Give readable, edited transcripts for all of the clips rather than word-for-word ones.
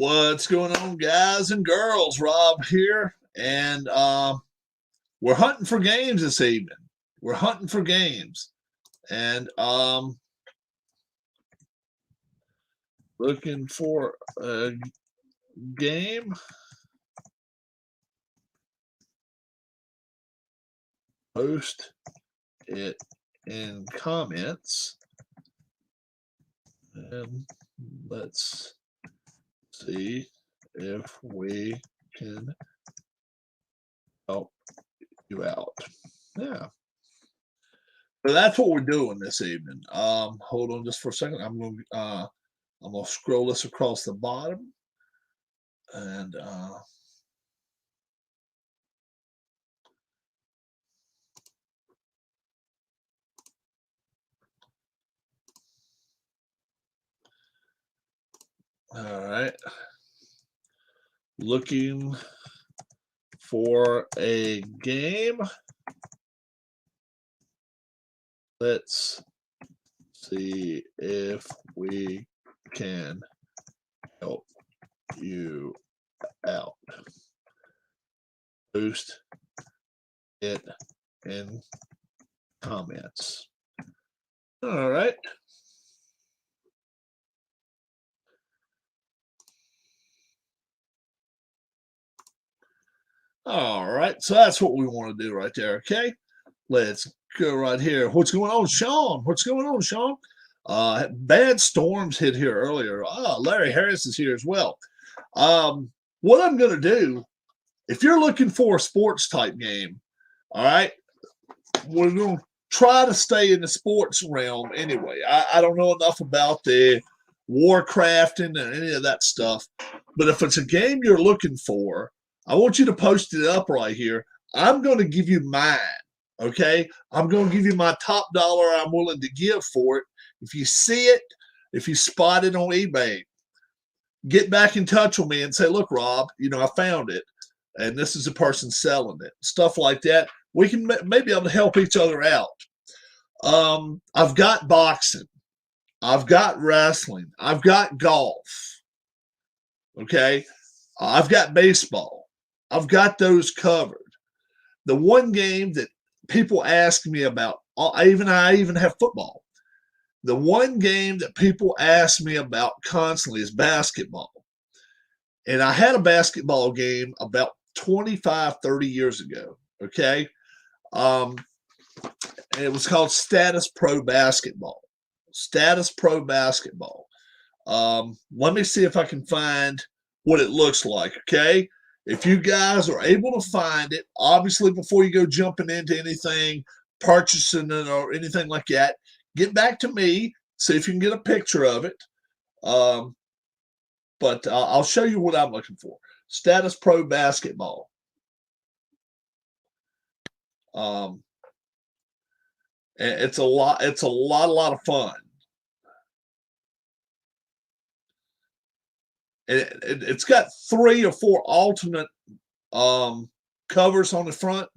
What's going on, guys and girls? Rob here, and we're hunting for games this evening. We're hunting for games, and looking for a game. Post it in comments, and let's see if we can help you out. Yeah. So that's what we're doing this evening. Hold on just for a second. I'm gonna scroll this across the bottom, and all right. Looking for a game. Let's see if we can help you out. Post it in comments. All right. All right. So that's what we want to do right there. Okay. Let's go right here. What's going on, Sean? What's going on, Sean? Bad storms hit here earlier. Larry Harris is here as well. What I'm going to do, if you're looking for a sports type game, all right, we're going to try to stay in the sports realm anyway. I don't know enough about the Warcrafting and any of that stuff, but if it's a game you're looking for, I want you to post it up right here. I'm going to give you mine. Okay, I'm going to give you my top dollar I'm willing to give for it. If you see it, if you spot it on eBay, get back in touch with me and say, look, Rob, I found it, and this is the person selling it. Stuff like that. We can maybe able to help each other out. I've got boxing. I've got wrestling. I've got golf. Okay, I've got baseball. I've got those covered. The one game that people ask me about, I even have football. The one game that people ask me about constantly is basketball. And I had a basketball game about 25, 30 years ago. Okay. And it was called Status Pro Basketball. Status Pro Basketball. Let me see if I can find what it looks like. Okay. If you guys are able to find it, obviously before you go jumping into anything, purchasing it or anything like that, get back to me, see if you can get a picture of it. But I'll show you what I'm looking for. Status Pro Basketball. It's a lot of fun. It's got 3 or 4 alternate covers on the front.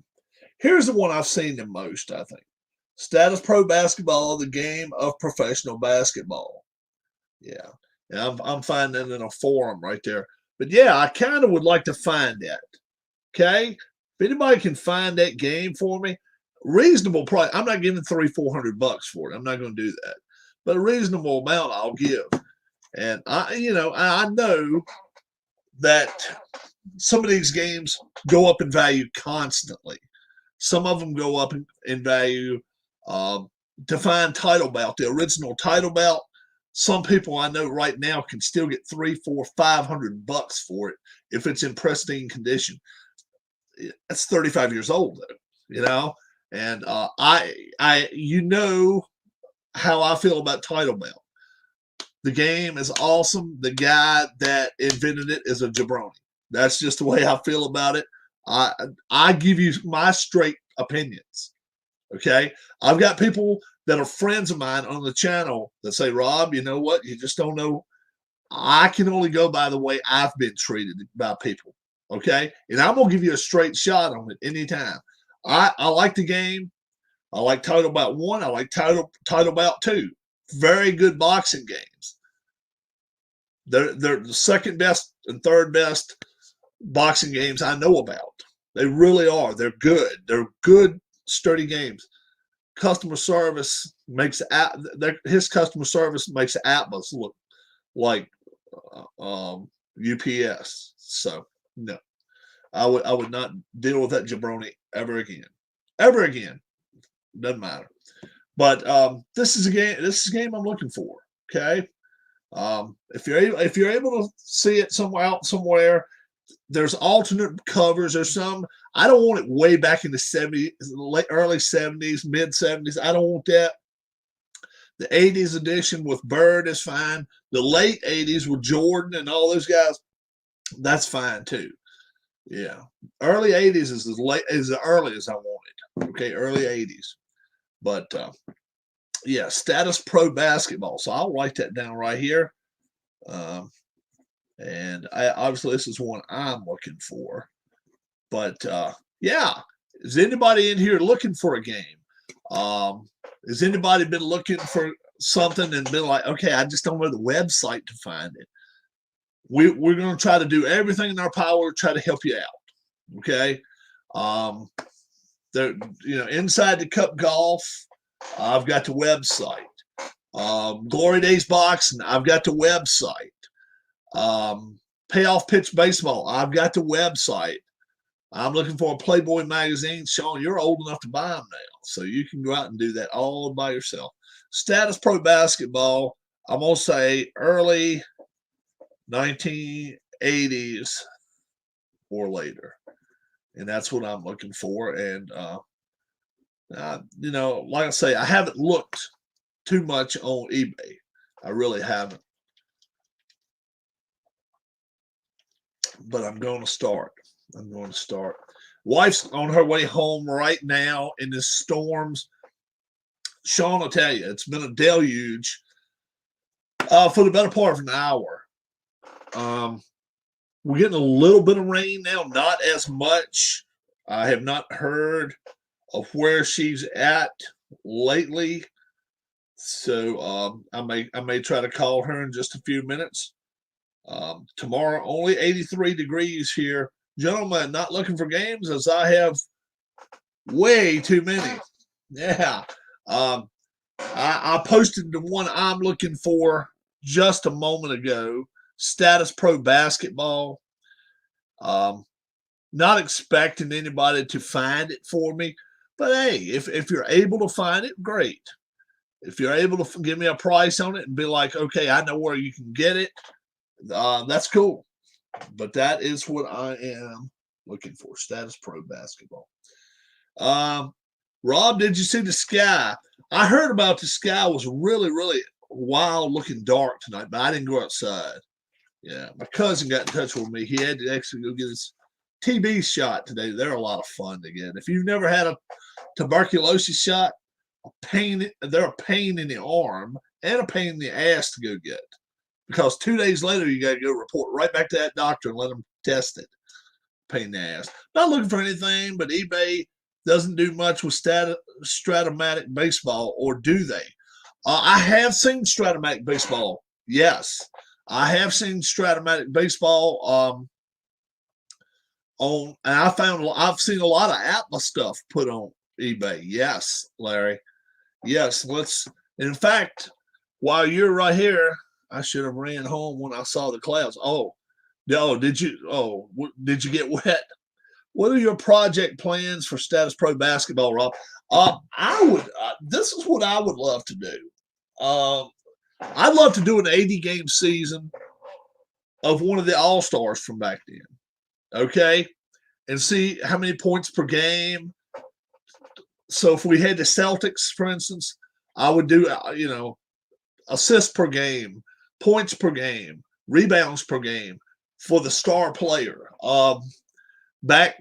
Here's the one I've seen the most, I think. Status Pro Basketball, the game of professional basketball. Yeah. And I'm finding it in a forum right there. But yeah, I kind of would like to find that. Okay? If anybody can find that game for me, reasonable price. I'm not giving $300-400 for it. I'm not going to do that. But a reasonable amount I'll give. And I know that some of these games go up in value constantly. Some of them go up in value. Defined Title Belt, the original Title Belt. Some people I know right now can still get $300, $400, $500 for it if it's in pristine condition. It's 35 years old though, And you know how I feel about Title Belt. The game is awesome. The guy that invented it is a jabroni. That's just the way I feel about it. I give you my straight opinions. Okay. I've got people that are friends of mine on the channel that say, Rob, you know what? You just don't know. I can only go by the way I've been treated by people. Okay. And I'm going to give you a straight shot on it anytime. I like the game. I like Title Belt 1. I like Title Belt 2. Very good boxing games. They're the second best and third best boxing games I know about. They really are. They're good. They're good, sturdy games. Customer service makes his customer service makes Atlas look like UPS. So no, I would not deal with that jabroni ever again. Ever again. Doesn't matter. But this is a game. This is a game I'm looking for. Okay. If you're able to see it somewhere, there's alternate covers. There's some. I don't want it way back in the 70s, early 70s, mid 70s. I don't want that. The 80s edition with Bird is fine. The late 80s with Jordan and all those guys, that's fine too. Yeah, early 80s is as early as I wanted. Okay, early 80s. But yeah, Status Pro Basketball. So I'll write that down right here. And obviously this is one I'm looking for. But yeah, is anybody in here looking for a game? Has anybody been looking for something and been like, okay, I just don't know the website to find it? We're going to try to do everything in our power to try to help you out. Okay. Inside the Cup Golf, I've got the website. Glory Days Boxing, I've got the website. Payoff Pitch Baseball, I've got the website. I'm looking for a Playboy magazine. Sean, you're old enough to buy them now, so you can go out and do that all by yourself. Status Pro Basketball, I'm going to say early 1980s or later. And that's what I'm looking for. And, like I say, I haven't looked too much on eBay. I really haven't. But I'm going to start. Wife's on her way home right now in the storms. Sean will tell you, it's been a deluge for the better part of an hour. We're getting a little bit of rain now, not as much. I have not heard of where she's at lately. So I may try to call her in just a few minutes. Tomorrow, only 83 degrees here. Gentlemen, not looking for games as I have way too many. Yeah. I posted the one I'm looking for just a moment ago. Status Pro Basketball. Not expecting anybody to find it for me. But hey, if you're able to find it, great. If you're able to give me a price on it and be like, okay, I know where you can get it, that's cool. But that is what I am looking for, Status Pro Basketball. Rob, did you see the sky? I heard about the sky was really, really wild looking dark tonight, but I didn't go outside. Yeah, my cousin got in touch with me. He had to actually go get his TB shot today. They're a lot of fun to get. If you've never had a tuberculosis shot, they're a pain in the arm and a pain in the ass to go get. Because 2 days later, you got to go report right back to that doctor and let them test it. Pain in the ass. Not looking for anything, but eBay doesn't do much with Stratomatic baseball, or do they? I have seen Stratomatic baseball. Yes, I have seen Stratomatic baseball. And I've seen a lot of Atlas stuff put on eBay. Yes, Larry. Yes, in fact, while you're right here, I should have ran home when I saw the clouds. Did you get wet? What are your project plans for Status Pro Basketball, Rob? This is what I would love to do. I'd love to do an 80-game season of one of the All-Stars from back then. Okay? And see how many points per game. So if we had the Celtics, for instance, I would do, assists per game, points per game, rebounds per game for the star player. Back,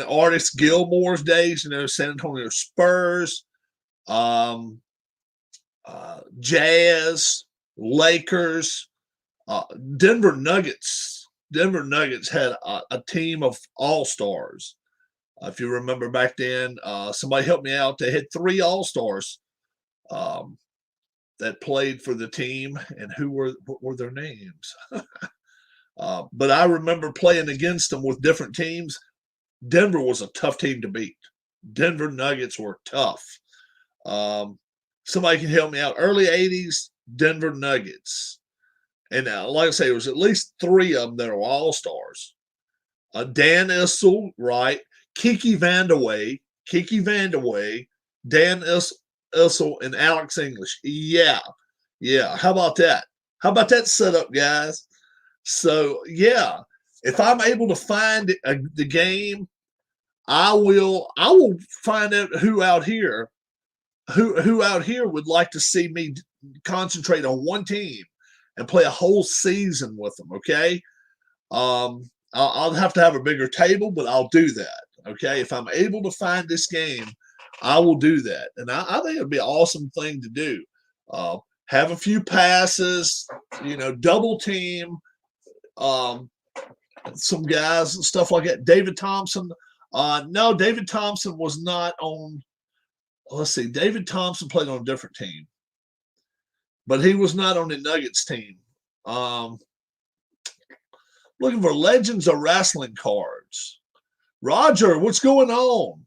Artis Gilmore's days, San Antonio Spurs, Jazz, Lakers, Denver Nuggets. Denver Nuggets had a team of all-stars. If you remember back then, somebody helped me out. They had 3 all-stars that played for the team and what were their names. But I remember playing against them with different teams. Denver was a tough team to beat. Denver Nuggets were tough. Somebody can help me out. Early 80s, Denver Nuggets. And like I say, there was at least 3 of them that were all-stars. Dan Issel, right? Kiki Vandeweghe, Dan Issel, and Alex English. Yeah. How about that? How about that setup, guys? So, yeah, if I'm able to find the game, I will find out who out here would like to see me concentrate on one team and play a whole season with them. Okay, I'll have to have a bigger table, but I'll do that. Okay, if I'm able to find this game, I will do that, and I think it'd be an awesome thing to do. Have a few passes, double team some guys and stuff like that. David Thompson. No, David Thompson was not on. Let's see. David Thompson played on a different team, but he was not on the Nuggets team. Looking for Legends of Wrestling cards. Roger, what's going on?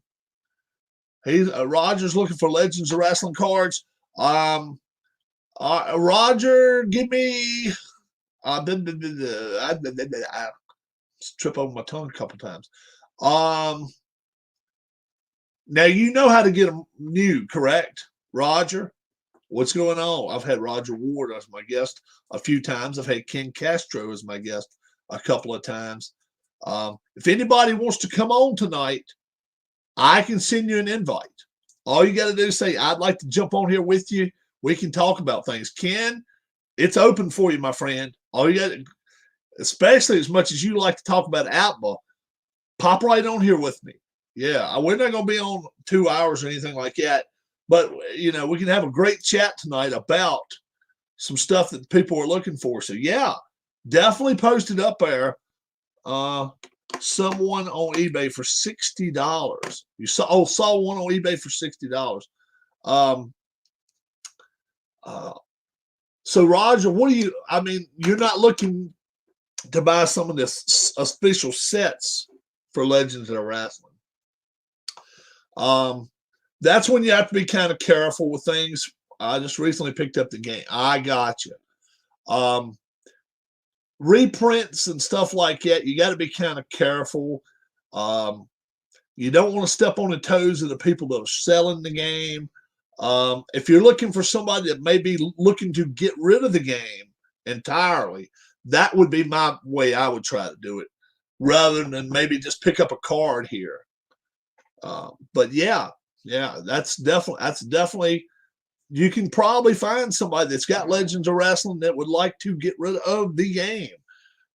Roger's looking for Legends of Wrestling cards. Roger, give me. I trip over my tongue a couple times. Now you know how to get them new, correct, Roger? What's going on? I've had Roger Ward as my guest a few times. I've had Ken Castro as my guest a couple of times. If anybody wants to come on tonight, I can send you an invite. All you got to do is say, I'd like to jump on here with you. We can talk about things. Ken, it's open for you, my friend. All you got, especially as much as you like to talk about APBA, pop right on here with me. Yeah, we're not going to be on 2 hours or anything like that, but we can have a great chat tonight about some stuff that people are looking for. So yeah, definitely post it up there. Someone on eBay for $60. You saw one on eBay for $60. So Roger, you're not looking to buy some of this official sets for Legends of Wrestling. That's when you have to be kind of careful with things. I just recently picked up the game. I got you. Reprints and stuff like that, you got to be kind of careful. You don't want to step on the toes of the people that are selling the game. If you're looking for somebody that may be looking to get rid of the game entirely, that would be my way I would try to do it, rather than maybe just pick up a card here. But yeah, that's definitely, you can probably find somebody that's got Legends of Wrestling that would like to get rid of the game.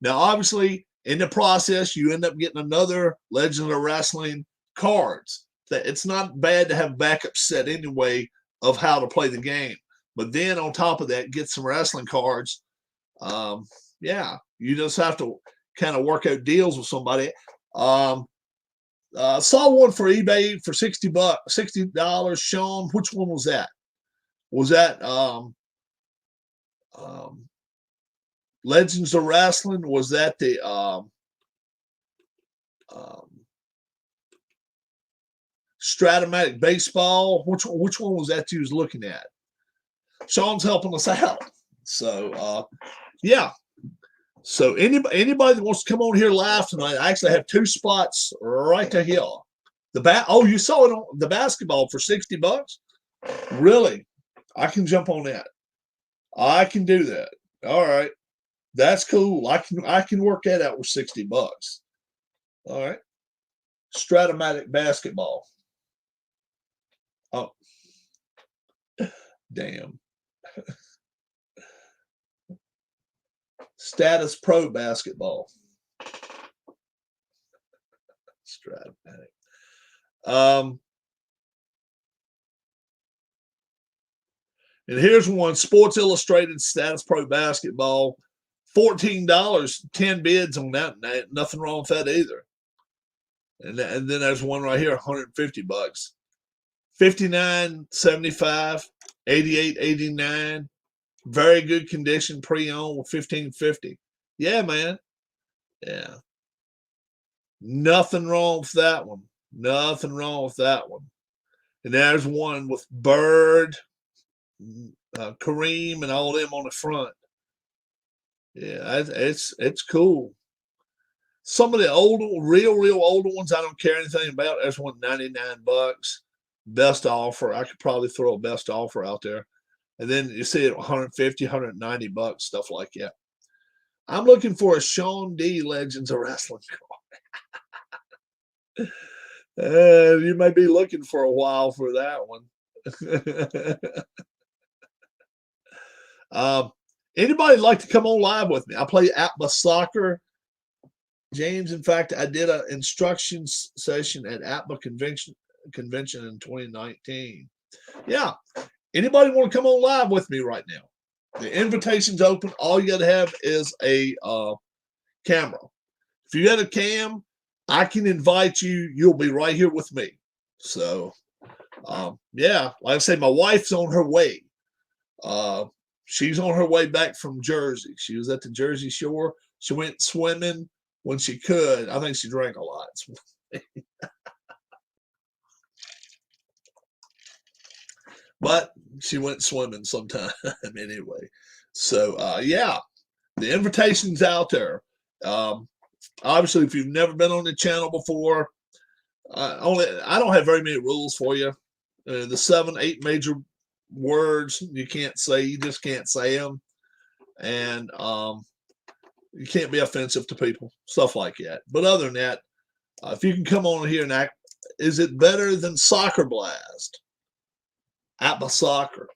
Now, obviously, in the process, you end up getting another Legends of Wrestling cards. It's not bad to have backup set anyway of how to play the game. But then on top of that, get some wrestling cards. You just have to kind of work out deals with somebody. Saw one for eBay for $60. Sean, which one was that? Was that Legends of Wrestling? Was that the Stratomatic Baseball? Which one was that you was looking at? Sean's helping us out. So yeah. So anybody that wants to come on here live tonight, I actually have 2 spots right to here. You saw it on the basketball for $60? Really? I can jump on that. I can do that. All right. That's cool. I can work that out with $60. All right. Stratomatic basketball. Oh. Damn. Status Pro basketball. Stratomatic. And here's one, Sports Illustrated Status Pro basketball. $14, 10 bids on that. Nothing wrong with that either. And then there's one right here, $150. $59.75. 88, 89. Very good condition, pre-owned with 1550. Yeah, man. Yeah. Nothing wrong with that one. Nothing wrong with that one. And there's one with Bird, Kareem, and all them on the front. Yeah, it's cool. Some of the real older ones, I don't care anything about. There's one $99. Best offer. I could probably throw a best offer out there. And then you see it 150, 190 bucks, stuff like that. I'm looking for a Shawn D Legends of Wrestling card. You may be looking for a while for that one. Anybody like to come on live with me? I play Atma Soccer. James, in fact, I did an instructions session at Atma convention in 2019. Yeah. Anybody want to come on live with me right now? The invitation's open. All you got to have is a camera. If you got a cam, I can invite you. You'll be right here with me. So, yeah, like I say, my wife's on her way. She's on her way back from Jersey. She was at the Jersey Shore. She went swimming when she could. I think she drank a lot. But she went swimming sometime anyway. So, yeah, the invitation's out there. Obviously, if you've never been on the channel before, I don't have very many rules for you. The 7-8 major words you can't say, you just can't say them. And you can't be offensive to people, stuff like that. But other than that, if you can come on here and act, is it better than Soccer Blast? Atma Soccer.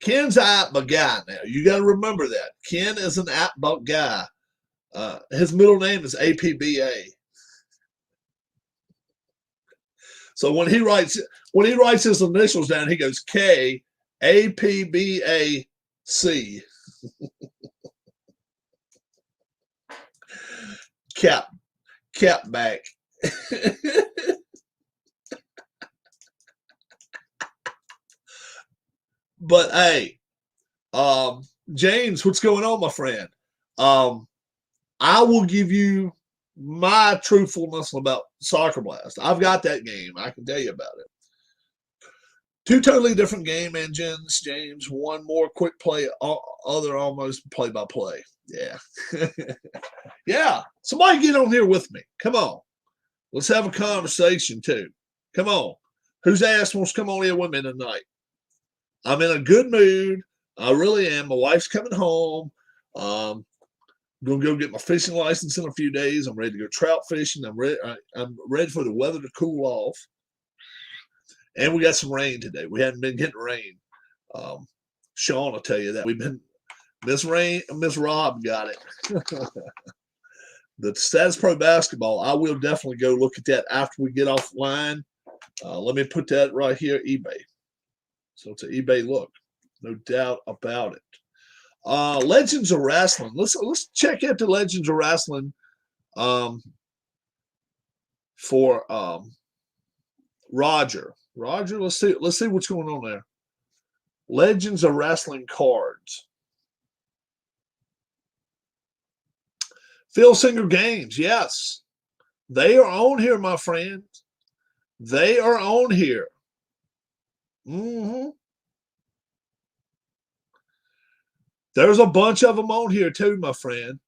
Ken's an Atma guy now. You got to remember that. Ken is an Atma guy. His middle name is APBA. So when he writes his initials down, he goes K APBAC. Cap back. But hey, James, what's going on, my friend? I will give you my truthfulness about Soccer Blast. I've got that game. I can tell you about it. Two totally different game engines, James. One more quick play, other almost play-by-play. Yeah. Yeah. Somebody get on here with me. Come on. Let's have a conversation, too. Come on. Whose ass wants to come on here with me tonight? I'm in a good mood. I really am. My wife's coming home. I'm going to go get my fishing license in a few days. I'm ready to go trout fishing. I'm ready for the weather to cool off. And we got some rain today. We hadn't been getting rain. Sean will tell you that. We've been Miss Rob got it. The Status Pro basketball, I will definitely go look at that after we get offline. Let me put that right here, eBay. So it's an eBay look, no doubt about it. Legends of Wrestling. Let's check out the Legends of Wrestling for Roger. Roger, let's see what's going on there. Legends of Wrestling cards. Phil Singer Games, yes. They are on here, my friend. They are on here. There's a bunch of them on here too, my friend.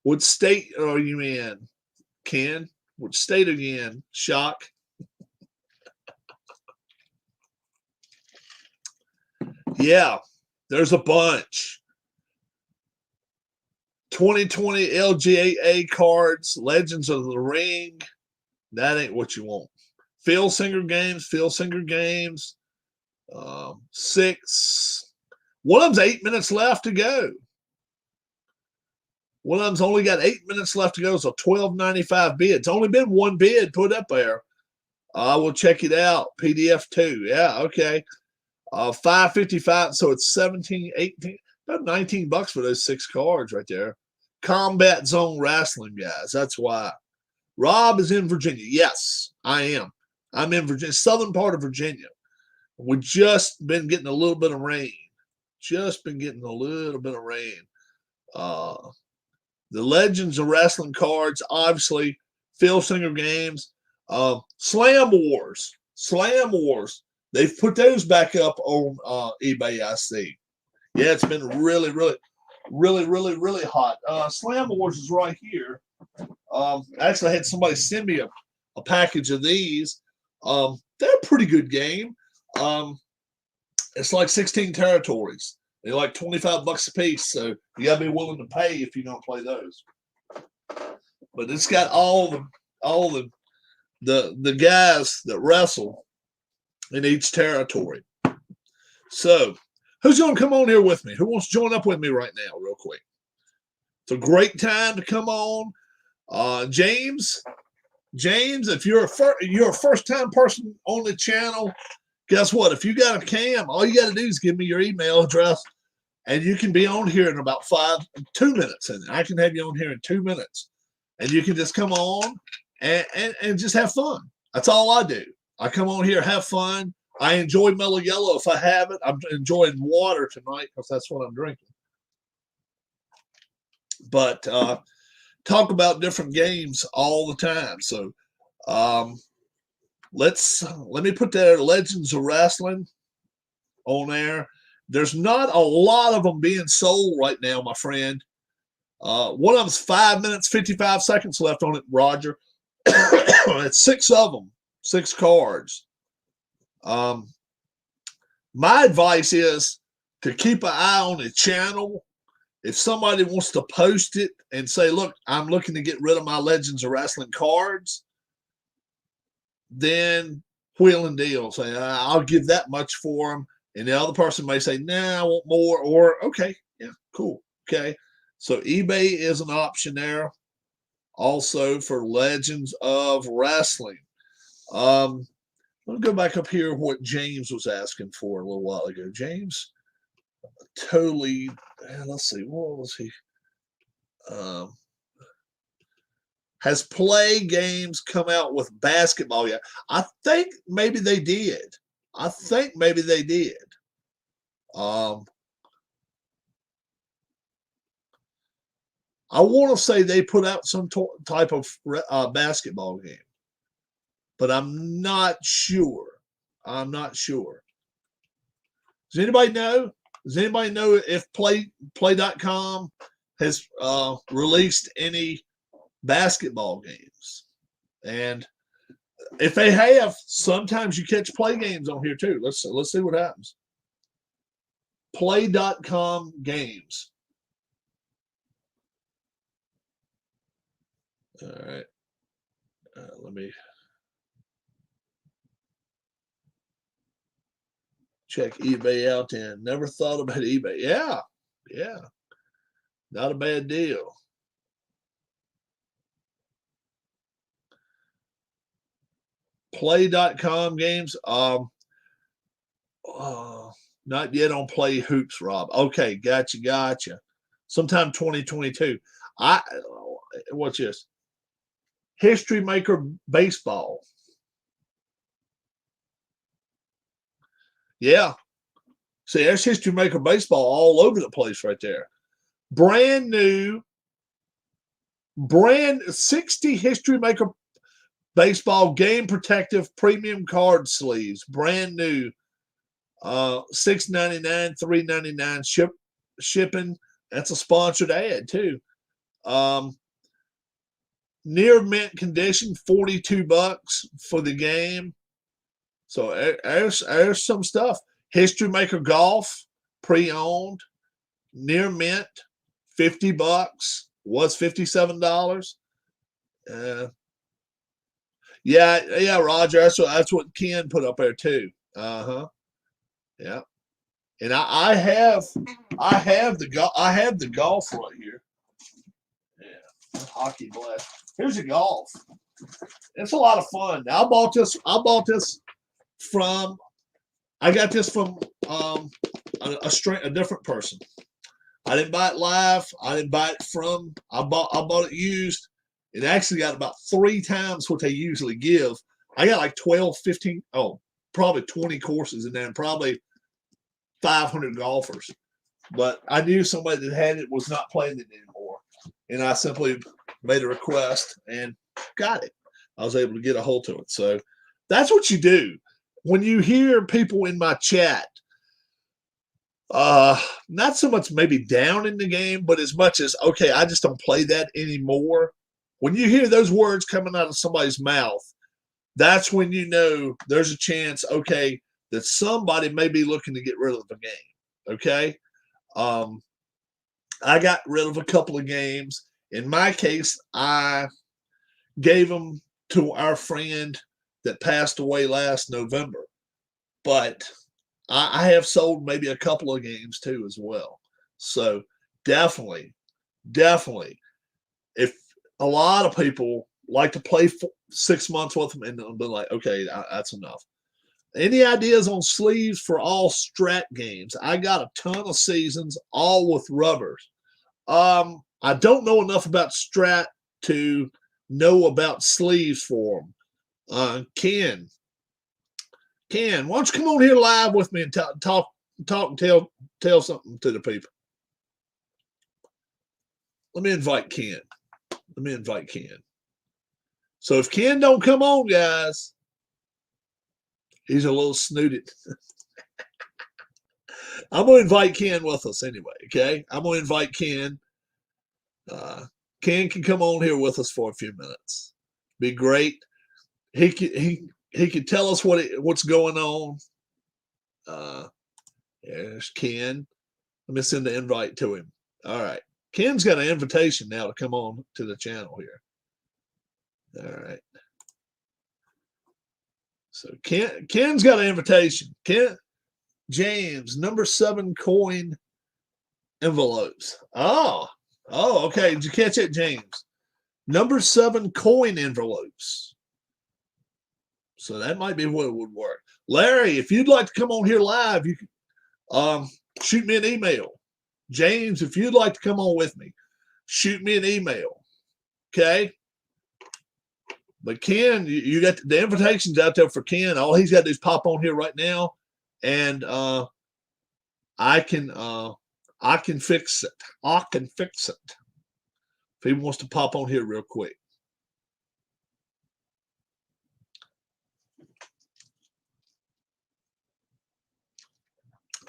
What state are you in, Ken? What state are you in? Shock. Yeah, there's a bunch. 2020 LGA cards, Legends of the Ring. That ain't what you want. Phil Singer Games. 6. One of them's 8 minutes left to go. One of them's only got 8 minutes left to go. So $12.95 bid. It's only been one bid put up there. I will check it out. PDF 2. Yeah, okay. $5.55. So it's 17, 18, about $19 for those 6 cards right there. Combat Zone Wrestling, guys. That's why. Rob is in Virginia. Yes, I am. I'm in Virginia, southern part of Virginia. We've just been getting a little bit of rain. Just been getting a little bit of rain. The Legends of Wrestling cards, obviously, Phil Singer games, Slam Wars. They've put those back up on eBay, I see. Yeah, it's been really, really, really, really, really hot. Slam Wars is right here. Actually, I had somebody send me a package of these. They're a pretty good game. It's like 16 territories. They're like $25 a piece, so you gotta be willing to pay if you're gonna play those. But it's got all the guys that wrestle in each territory. So, who's gonna come on here with me? Who wants to join up with me right now, real quick? It's a great time to come on. James, if you're a first-time person on the channel, guess what? If you got a cam, all you got to do is give me your email address, and you can be on here in about 2 minutes. And I can have you on here in 2 minutes, and you can just come on and just have fun. That's all I do. I come on here, have fun. I enjoy Mellow Yellow if I have it. I'm enjoying water tonight because that's what I'm drinking. But talk about different games all the time. So let me put that Legends of Wrestling on there. There's not a lot of them being sold right now, my friend. One of them's 5 minutes, 55 seconds left on it, Roger. It's 6 of them, 6 cards. My advice is to keep an eye on the channel. If somebody wants to post it and say, look, I'm looking to get rid of my Legends of Wrestling cards, then wheel and deal. Say, I'll give that much for them. And the other person may say, nah, I want more. Or, okay, yeah, cool. Okay. So eBay is an option there. Also for Legends of Wrestling. Let me go back up here what James was asking for a little while ago. James totally, let's see, what was he? Has Play Games come out with basketball yet? I think maybe they did. I want to say they put out some type of basketball game, but I'm not sure. Does anybody know? Does anybody know if Play.com has released any basketball games? And if they have, sometimes you catch Play games on here too. Let's see what happens. Play.com games. All right. Let me check eBay out then. Never thought about eBay. Yeah. Not a bad deal. Play.com games. Not yet on Play Hoops, Rob. Okay, gotcha. Sometime 2022. What's this? History Maker Baseball. Yeah. See, there's History Maker Baseball all over the place right there. Brand new, 60 History Maker Baseball Game Protective Premium Card Sleeves. Brand new. $6.99, $3.99 shipping. That's a sponsored ad too. Near mint condition, $42 for the game. So there's some stuff. History Maker Golf, pre-owned, near mint, $50. Was $57. Yeah, Roger. That's what Ken put up there too. Yeah. And I have the golf right here. Yeah, hockey blast. Here's a golf. It's a lot of fun. I bought this from. I got this from a different person. I didn't buy it live. I didn't buy it from. I bought it used. It actually got about 3 times what they usually give. I got like 12, 15, probably 20 courses in there and probably 500 golfers. But I knew somebody that had it was not playing it anymore. And I simply made a request and got it. I was able to get a hold of it. So that's what you do. When you hear people in my chat, not so much maybe down in the game, but as much as, okay, I just don't play that anymore. When you hear those words coming out of somebody's mouth, that's when you know there's a chance, okay, that somebody may be looking to get rid of the game. Okay. I got rid of a couple of games. In my case, I gave them to our friend that passed away last November. But I have sold maybe a couple of games too as well. So definitely, if a lot of people like to play 6 months with them and they'll be like, okay, that's enough. Any ideas on sleeves for all Strat games? I got a ton of seasons, all with rubbers. I don't know enough about Strat to know about sleeves for them. Ken, why don't you come on here live with me and talk and tell something to the people? Let me invite Ken. So if Ken don't come on, guys, he's a little snooted. I'm going to invite Ken with us anyway, okay? I'm going to invite Ken. Ken can come on here with us for a few minutes. Be great. He could tell us what's going on. There's Ken. Let me send the invite to him. All right. Ken's got an invitation now to come on to the channel here. All right. So Ken's got an invitation. James, number 7 coin envelopes. Oh, okay. Did you catch it, James? Number 7 coin envelopes. So that might be what would work. Larry, if you'd like to come on here live, you can shoot me an email. James, if you'd like to come on with me, shoot me an email. Okay? But Ken, you got the invitations out there for Ken. All he's got to do is pop on here right now, and I can fix it. I can fix it. If he wants to pop on here real quick.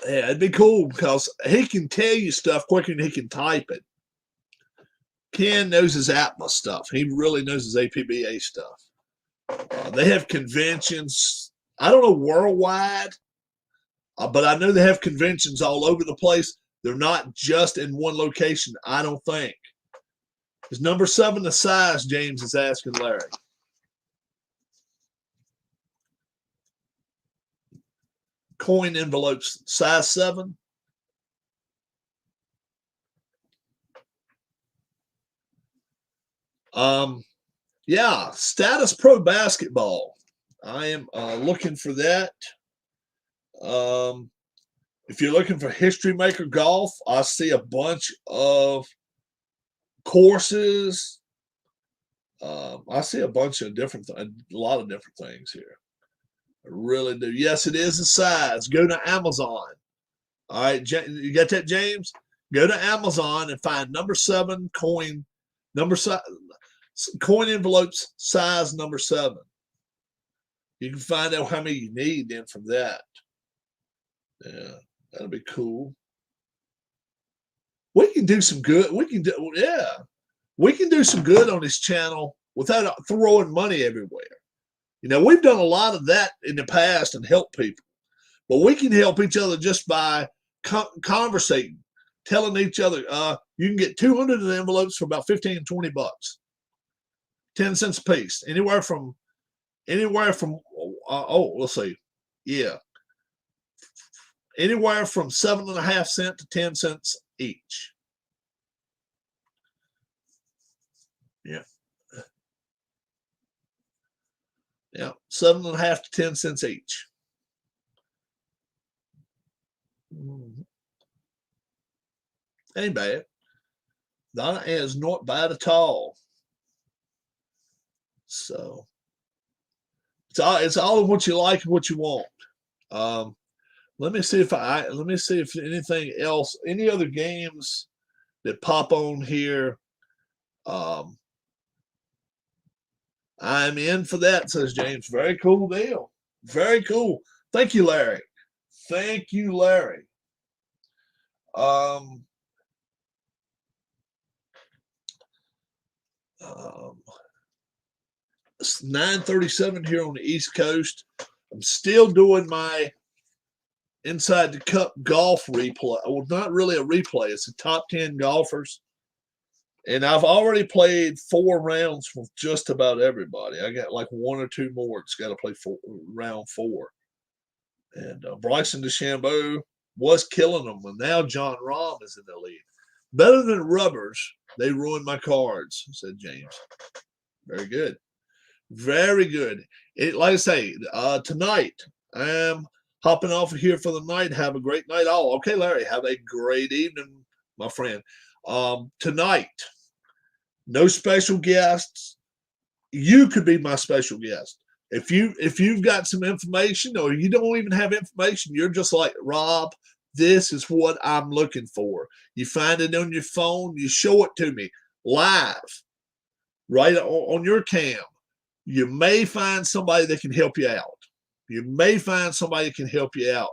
Yeah, it'd be cool because he can tell you stuff quicker than he can type it. Ken knows his Atlas stuff. He really knows his APBA stuff. They have conventions. I don't know worldwide, but I know they have conventions all over the place. They're not just in one location, I don't think. Is number 7 the size, James is asking Larry? Coin envelopes, size 7? Yeah, Status Pro Basketball. I am looking for that. If you're looking for History Maker Golf, I see a bunch of courses. I see a bunch of a lot of different things here. I really do. Yes, it is a size. Go to Amazon. All right, you got that, James? Go to Amazon and find number 7 coin envelopes, size number 7. You can find out how many you need then from that. Yeah, that'll be cool. We can do some good. We can do some good on this channel without throwing money everywhere. You know, we've done a lot of that in the past and helped people, but we can help each other just by conversating, telling each other, you can get 200 of the envelopes for about 15 and 20 bucks, 10 cents a piece, anywhere from, let's see. Yeah. Anywhere from 7.5 cents to 10 cents each. Yeah. Yeah. 7.5 to 10 cents each. Ain't bad. That is not bad at all. So it's all of what you like and what you want. Let me see if anything else, any other games that pop on here. I'm in for that, says James. Very cool deal. Very cool. Thank you, Larry. Thank you, Larry. It's 9:37 here on the East Coast. I'm still doing my Inside the Cup golf replay. Well, not really a replay. It's the top 10 golfers. And I've already played 4 rounds with just about everybody. I got like 1 or 2 more. It's got to play round 4. And Bryson DeChambeau was killing them, and now Jon Rahm is in the lead. Better than rubbers. They ruined my cards, said James. Very good. Very good. Like I say, tonight I am hopping off of here for the night. Have a great night all. Okay, Larry, have a great evening, my friend. Tonight, no special guests. You could be my special guest. If you've got some information, or you don't even have information, you're just like, Rob, this is what I'm looking for. You find it on your phone, you show it to me live, right on your cam. You may find somebody that can help you out. You may find somebody that can help you out.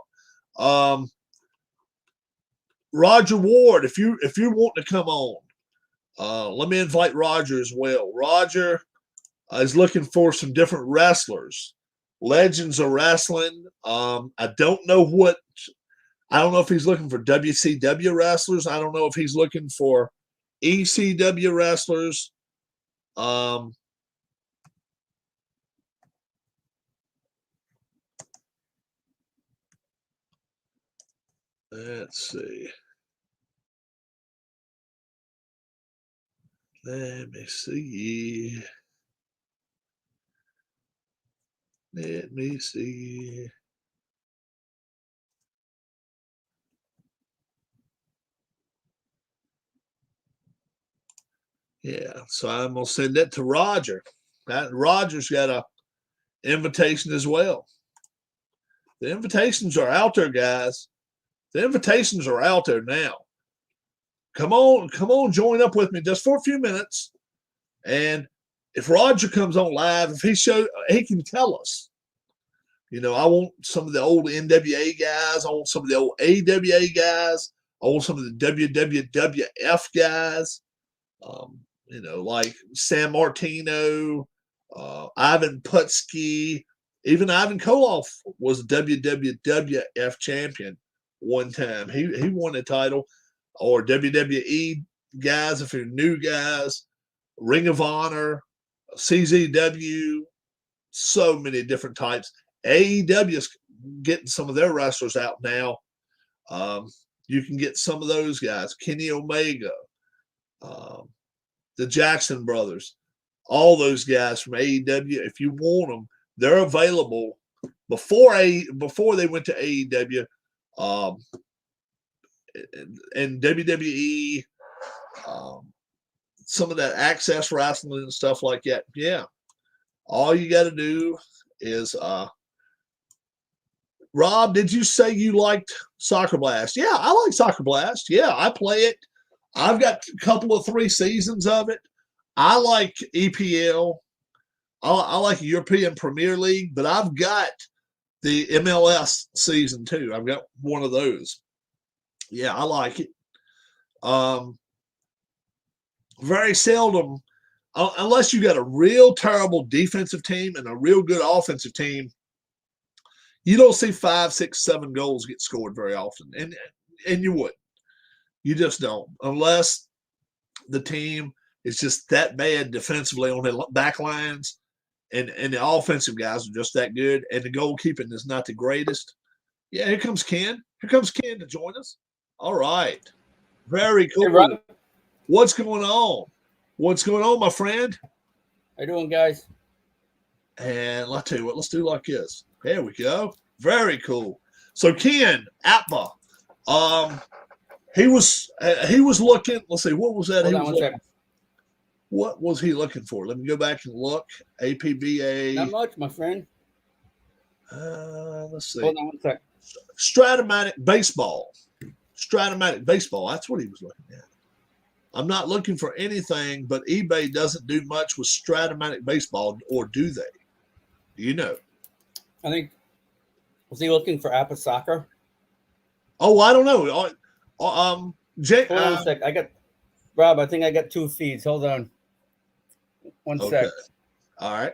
Roger Ward, if you want to come on, let me invite Roger as well. Roger is looking for some different wrestlers, legends of wrestling. I don't know if he's looking for WCW wrestlers. I don't know if he's looking for ECW wrestlers. Let's see. Let me see. Let me see. Yeah, so I'm going to send that to Roger. Roger's got a invitation as well. The invitations are out there, guys. The invitations are out there now. Come on, join up with me just for a few minutes. And if Roger comes on live, if he can tell us. I want some of the old NWA guys. I want some of the old AWA guys. I want some of the WWF guys. Like San Martino, Ivan Putski, even Ivan Koloff was a WWF champion one time. He won the title. Or WWE guys, if you're new guys, Ring of Honor, CZW, so many different types. AEW is getting some of their wrestlers out now. You can get some of those guys, Kenny Omega, the Jackson brothers, all those guys from AEW. If you want them, they're available before they went to AEW. And WWE, some of that Access Wrestling and stuff like that. Yeah. All you got to do is, Rob, did you say you liked Soccer Blast? Yeah, I like Soccer Blast. Yeah, I play it. I've got a couple of 3 seasons of it. I like EPL. I like European Premier League, but I've got the MLS season too. I've got one of those. Yeah, I like it. Very seldom, unless you got a real terrible defensive team and a real good offensive team, you don't see 5, 6, 7 goals get scored very often. And you wouldn't. You just don't. Unless the team is just that bad defensively on the back lines and the offensive guys are just that good and the goalkeeping is not the greatest. Yeah, here comes Ken. Here comes Ken to join us. All right. Very cool. Hey, what's going on? What's going on, my friend? How you doing, guys? And I'll tell you what, let's do like this. There we go. Very cool. So Ken Atma, he was looking. Let's see, what was that? Hold on one second. What was he looking for? Let me go back and look. APBA. Not much, my friend. Let's see. Hold on one sec. Stratomatic baseball. Stratomatic baseball. That's what he was looking at. I'm not looking for anything, but eBay doesn't do much with Stratomatic baseball, or do they? Do you know? I think, was he looking for Appa Soccer? Oh, I don't know. Jay, Hold on a sec. Rob, I think I got 2 feeds. Hold on. One sec. All right.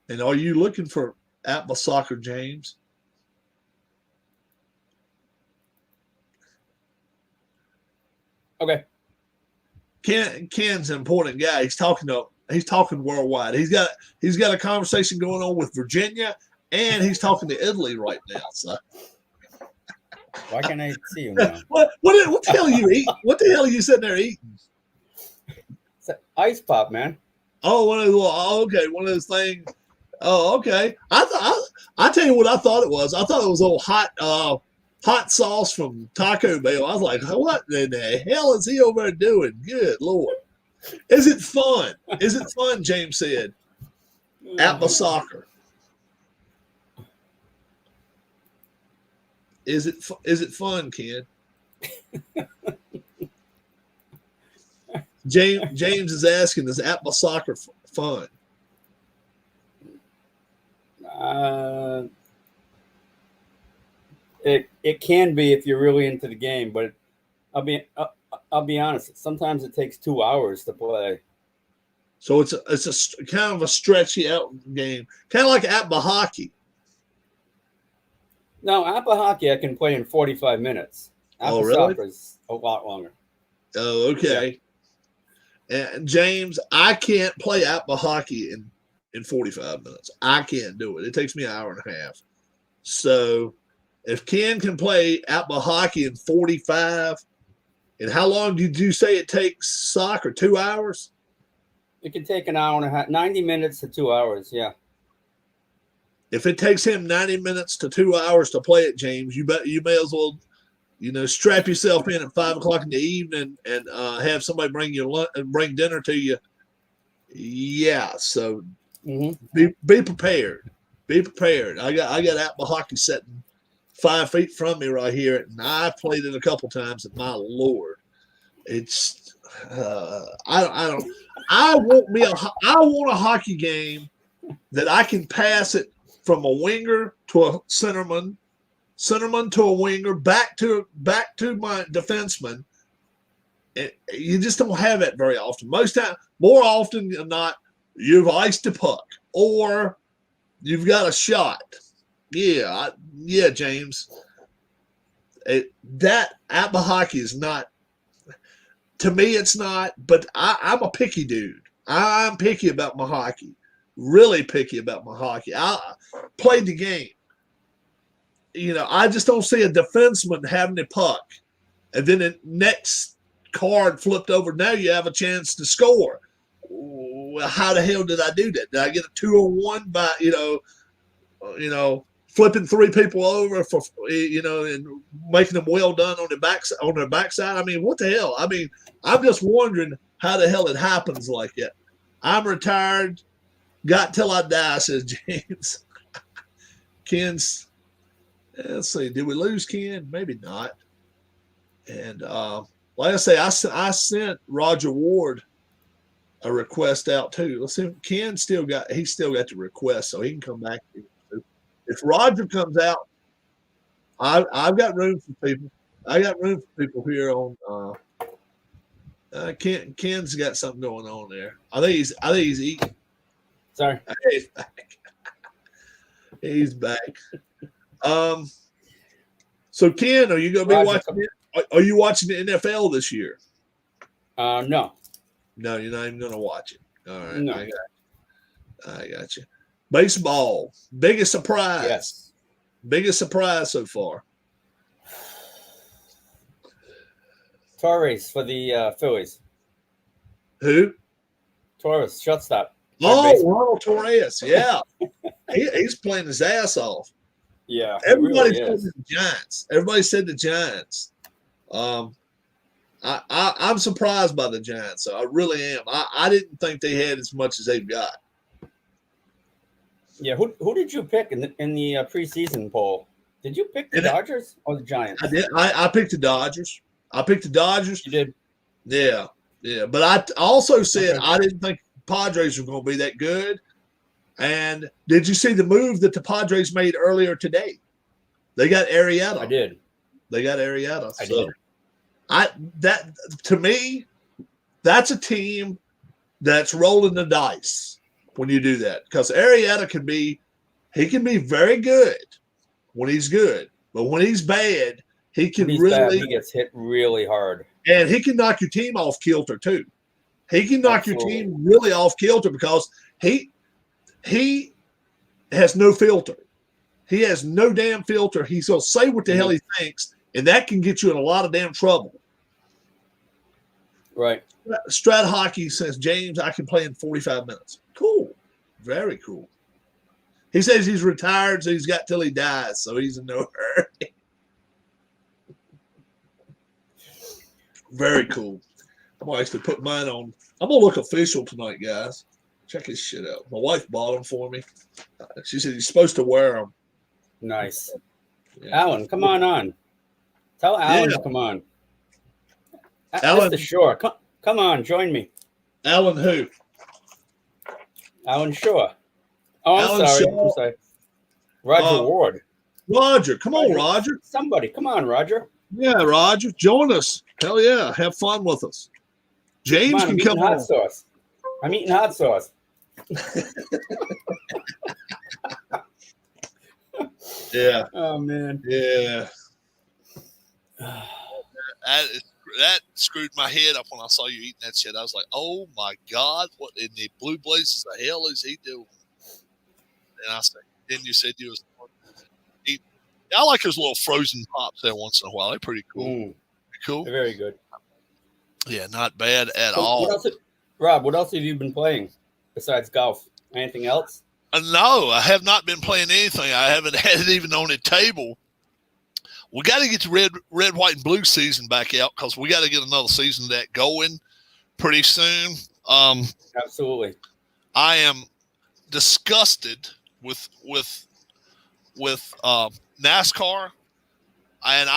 And are you looking for Appa Soccer, James? Okay. Ken's an important guy. He's talking worldwide. He's got a conversation going on with Virginia, and he's talking to Italy right now. So Why can't I see you now? what the hell are you eating? What the hell are you sitting there eating? It's an ice pop, man. Oh, one of those. Oh, okay, one of those things. Oh, okay. I tell you what I thought it was. I thought it was old hot sauce from Taco Bell. I was like, what in the hell is he over there doing? Good Lord. Is it fun? Is it fun, James said. Appa Soccer. Is it fun, Ken? James is asking, is Appa Soccer fun? It can be if you're really into the game, but I'll be honest. Sometimes it takes 2 hours to play. So it's a kind of a stretchy out game, kind of like Appa Hockey. No, Appa Hockey I can play in 45 minutes. Appa really? Soccer is a lot longer. Oh, okay. Yeah. And James, I can't play Appa Hockey in 45 minutes. I can't do it. It takes me an hour and a half. So if Ken can play Appa Hockey in 45, and how long did you say it takes soccer? 2 hours? It can take an hour and a half, 90 minutes to 2 hours. Yeah. If it takes him 90 minutes to 2 hours to play it, James, you may as well, strap yourself in at 5 o'clock in the evening and have somebody bring dinner to you. Yeah. So be prepared. Be prepared. I got Appa Hockey sitting 5 feet from me right here, and I played it a couple times. And my Lord, it's I want a hockey game that I can pass it from a winger to a centerman to a winger, back to my defenseman. And you just don't have it very often. More often than not, you've iced a puck or you've got a shot. Yeah, James. That Appa Hockey is not, to me, it's not, but I'm a picky dude. I'm picky about my hockey. Really picky about my hockey. I played the game. I just don't see a defenseman having a puck. And then the next card flipped over. Now you have a chance to score. Well, how the hell did I do that? Did I get a 2-on-1 by, flipping 3 people over for, and making them well done on their backside? I mean, what the hell? I mean, I'm just wondering how the hell it happens like that. I'm retired. Got till I die, says James. Ken's, let's see, did we lose Ken? Maybe not. And like I say, I sent Roger Ward a request out too. Let's see, Ken still got the request, so he can come back. If Roger comes out, I've got room for people. I got room for people here on. Ken's got something going on there. I think he's eating. Sorry. He's back. He's back. So Ken, are you going to be watching it? Are you watching the NFL this year? No. No, you're not even going to watch it. All right. No. I got you. Baseball. Biggest surprise. Yes. Biggest surprise so far. Torres for the Phillies. Who? Torres, shortstop. Oh, Ronald Torres. Yeah. He's playing his ass off. Yeah. Everybody really said the Giants. Everybody said the Giants. I'm surprised by the Giants. So I really am. I didn't think they had as much as they've got. Yeah, who did you pick in the preseason poll? Did you pick the Dodgers or the Giants? I did. I picked the Dodgers. You did. Yeah, yeah. But I also said Okay. I didn't think Padres were going to be that good. And did you see the move that the Padres made earlier today? They got Arrieta. I did. They got Arrieta. I did. That to me, that's a team that's rolling the dice when you do that, because Arrieta can be very good when he's good, but when he's bad, he can really he gets hit really hard, and he can knock your team off kilter too. He can knock your team really off kilter because he has no filter. He has no damn filter. He's gonna say what the hell he thinks, and that can get you in a lot of damn trouble. Right. Strat Hockey says, James, I can play in 45 minutes. Cool. Very cool. He says he's retired, so he's got till he dies, so he's in no hurry. Very cool. I'm going to actually put mine on. I'm going to look official tonight, guys. Check his shit out. My wife bought them for me. She said he's supposed to wear them. Nice. Yeah. Alan, come on. Tell Alan to come on. Alan, Mr. Shore, come on, join me. Alan who? Alan Shore. Oh, I'm sorry. Roger Ward. Roger, come on, Roger. Somebody, come on, Roger. Yeah, Roger, join us. Hell yeah, have fun with us. James can come on. Sauce. I'm eating hot sauce. Yeah. Oh man. Yeah. That screwed my head up when I saw you eating that shit. I was like, "Oh my God, what in the blue blazes the hell is he doing?" And I said, "Then you said you was eating." I like those little frozen pops there once in a while. They're pretty cool. Pretty cool. They're very good. Yeah, not bad at all. Rob, what else have you been playing besides golf? Anything else? No, I have not been playing anything. I haven't had it even on the table. We got to get the red, white, and blue season back out because we got to get another season of that going pretty soon. Absolutely. I am disgusted with NASCAR, and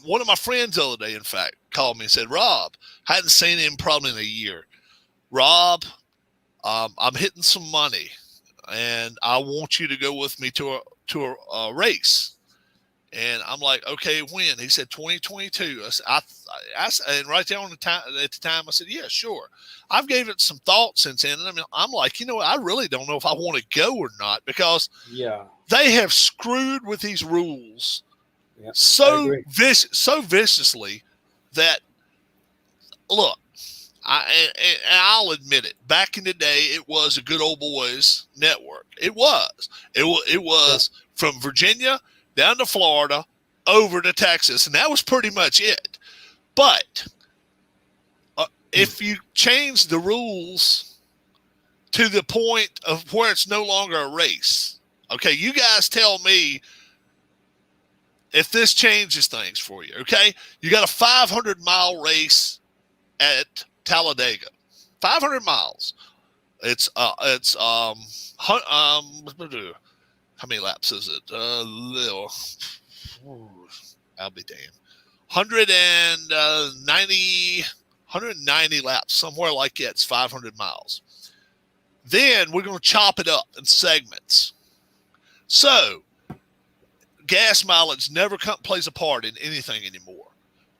one of my friends the other day, in fact, called me and said, "Rob, I hadn't seen him probably in a year. Rob, I'm hitting some money, and I want you to go with me to a race." And I'm like, "Okay, when?" He said 2022. I said, and right there at the time, I said, "Yeah, sure." I've gave it some thought since then, and I'm like, I really don't know if I want to go or not because they have screwed with these rules so viciously that, look, I'll admit it. Back in the day, it was a good old boys network. It was from Virginia down to Florida, over to Texas, and that was pretty much it. But if you change the rules to the point of where it's no longer a race, okay, you guys tell me if this changes things for you, okay? You got a 500-mile race at Talladega, 500 miles. It's how many laps is it? I'll be damned. 190 laps, somewhere like that. It's 500 miles. Then we're going to chop it up in segments. So gas mileage never plays a part in anything anymore.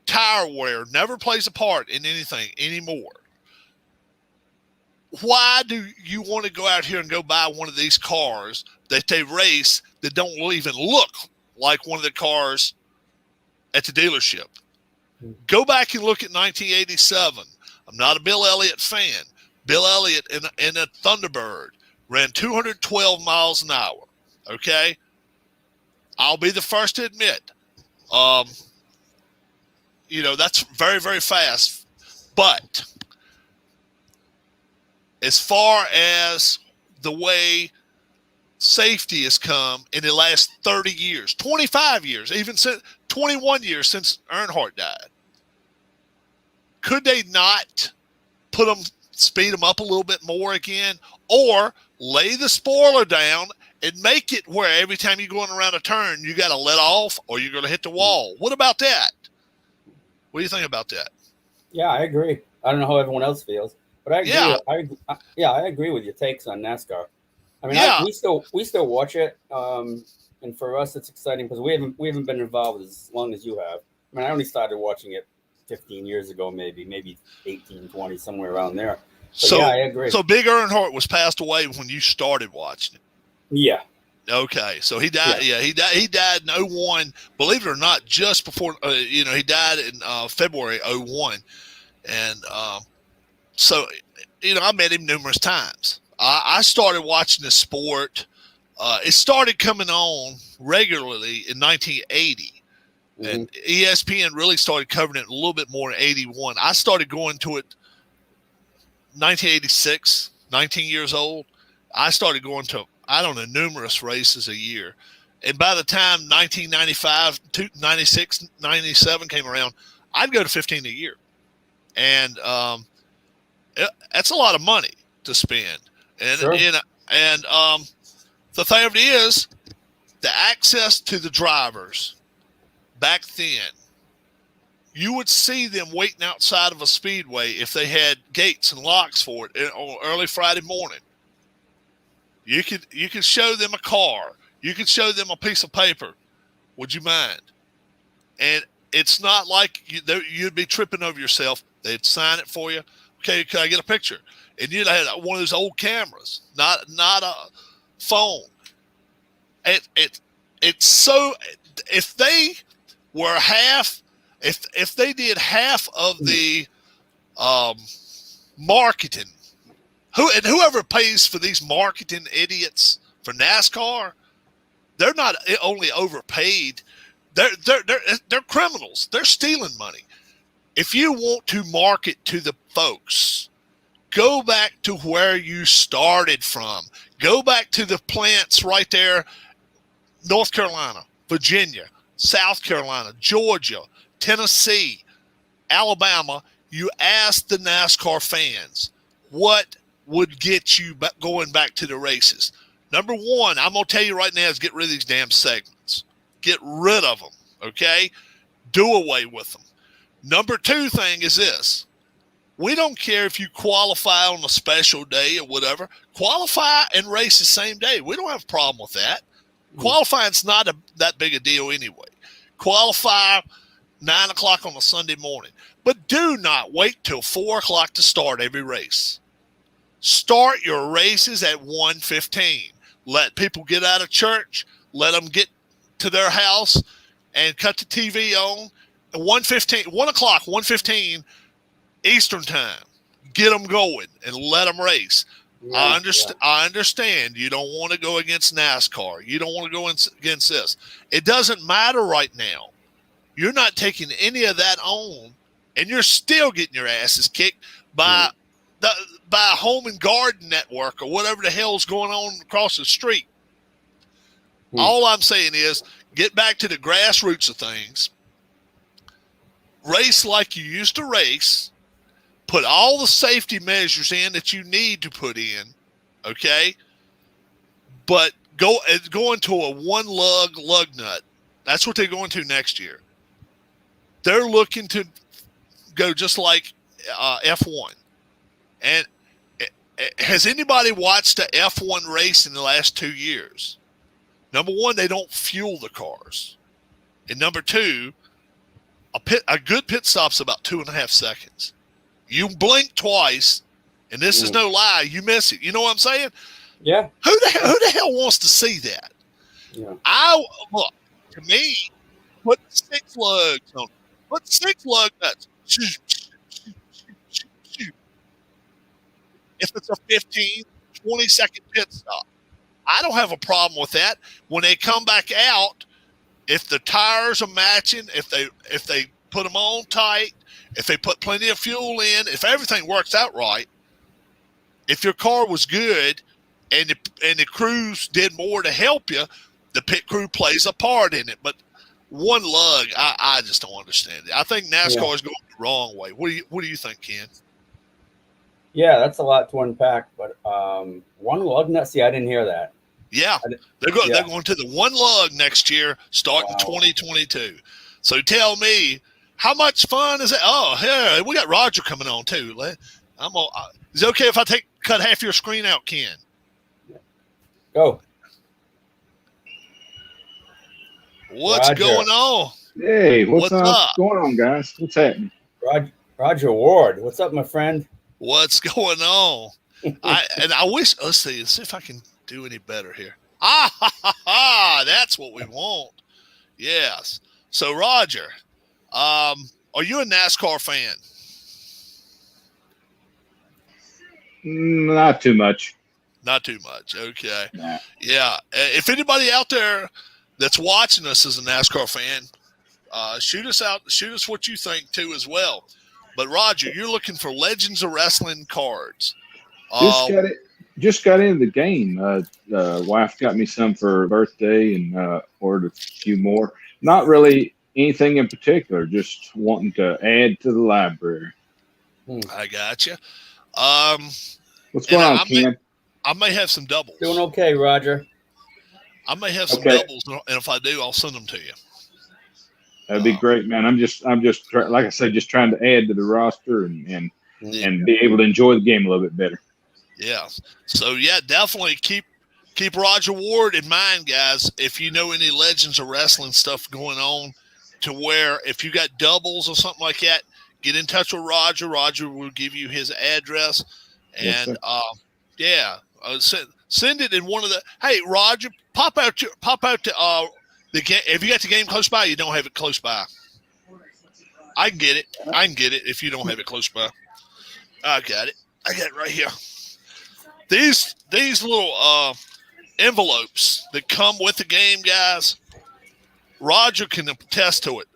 Tire wear never plays a part in anything anymore. Why do you want to go out here and go buy one of these cars that they race that don't even look like one of the cars at the dealership? Go back and look at 1987. I'm not a Bill Elliott fan. Bill Elliott in a Thunderbird ran 212 miles an hour. Okay? I'll be the first to admit, that's very, very fast. But as far as the way safety has come in the last 30 years, 25 years, even since 21 years since Earnhardt died, could they not speed them up a little bit more again, or lay the spoiler down and make it where every time you're going around a turn, you got to let off or you're going to hit the wall? What about that? What do you think about that? Yeah, I agree. I don't know how everyone else feels, but I agree. Yeah. I agree with your takes on NASCAR. I mean, Yeah. we still watch it, and for us, it's exciting because we haven't been involved as long as you have. I mean, I only started watching it 15 years ago, maybe 18, 20, somewhere around there. But yeah, I agree. So Big Earnhardt was passed away when you started watching it. Yeah. Okay, so he died. Yeah, he died in 2001. Believe it or not, just before he died in February 2001, and so I met him numerous times. I started watching the sport. It started coming on regularly in 1980. And ESPN really started covering it a little bit more in 81. I started going to it 1986, 19 years old. I started going to, numerous races a year. And by the time 1995, 96, 97 came around, I'd go to 15 a year. And that's a lot of money to spend. And, sure. The thing of it is, the access to the drivers back then, you would see them waiting outside of a speedway if they had gates and locks for it on early Friday morning. You could show them a car. You could show them a piece of paper. Would you mind? And it's not like you'd be tripping over yourself. They'd sign it for you. Okay, can I get a picture? And you'd have one of those old cameras, not a phone. It's so, if they were if they did half of the marketing, whoever pays for these marketing idiots for NASCAR, they're not only overpaid, they're criminals. They're stealing money. If you want to market to the folks, go back to where you started from. Go back to the plants right there, North Carolina, Virginia, South Carolina, Georgia, Tennessee, Alabama. You ask the NASCAR fans, what would get you going back to the races? Number one, I'm going to tell you right now, is get rid of these damn segments. Get rid of them, okay? Do away with them. Number two thing is this. We don't care if you qualify on a special day or whatever. Qualify and race the same day. We don't have a problem with that. Qualifying's not that big a deal anyway. Qualify 9 o'clock on a Sunday morning. But do not wait till 4 o'clock to start every race. Start your races at 1:15. Let people get out of church. Let them get to their house and cut the TV on. 1 o'clock, 1:15 Eastern time. Get them going and let them race. Yeah, I understand you don't want to go against NASCAR. You don't want to go against this. It doesn't matter right now. You're not taking any of that on, and you're still getting your asses kicked by a home and garden network or whatever the hell's going on across the street. All I'm saying is get back to the grassroots of things. Race like you used to race. Put all the safety measures in that you need to put in, okay? But going to a one-lug lug nut. That's what they're going to next year. They're looking to go just like F1. And has anybody watched a F1 race in the last 2 years? Number one, they don't fuel the cars. And number two, a good pit stop's about 2.5 seconds. You blink twice, and this is no lie, you miss it. You know what I'm saying? Yeah. Who the hell wants to see that? Yeah. Look, to me, put 6 lugs on. Put 6 lug nuts. If it's a 15, 20-second pit stop, I don't have a problem with that. When they come back out, if the tires are matching, if they put them on tight, if they put plenty of fuel in, if everything works out right, if your car was good and the crews did more to help you, the pit crew plays a part in it. But one lug, I just don't understand it. I think NASCAR Yeah. is going the wrong way. What do you think, Ken? Yeah, that's a lot to unpack. But one lug nut. See, I didn't hear that. Yeah, they're going to the one lug next year, starting Wow. 2022. So tell me, how much fun is it? Oh, yeah, we got Roger coming on too. Is it okay if I cut half your screen out, Ken? Go. What's Roger. going on? Hey, what's What's up? going on, guys? What's happening? Roger Ward. What's up, my friend? What's going on? I wish. Let's see if I can do any better here. That's what we want. Yes. So, Roger, are you a NASCAR fan? Not too much. Not too much. Okay. Nah. Yeah. If anybody out there that's watching us is a NASCAR fan, shoot us out. Shoot us what you think too as well. But Roger, you're looking for Legends of Wrestling cards. Just got into the game. Wife got me some for her birthday and ordered a few more. Not really anything in particular. Just wanting to add to the library. I got you. What's going on, I Ken? may have some doubles. Doing okay, Roger. I may have some Okay. doubles, and if I do, I'll send them to you. That'd be great, man. I'm just like I said, just trying to add to the roster and be able to enjoy the game a little bit better. Yeah. So yeah, definitely keep Roger Ward in mind, guys. If you know any Legends of Wrestling stuff going on, to where if you got doubles or something like that, get in touch with Roger. Roger will give you his address, and send it in one of the. Hey, Roger, pop out to the game. If you got the game close by, you don't have it close by. I can get it. If you don't have it close by. I got it. I got it right here. These little envelopes that come with the game, guys. Roger can attest to it.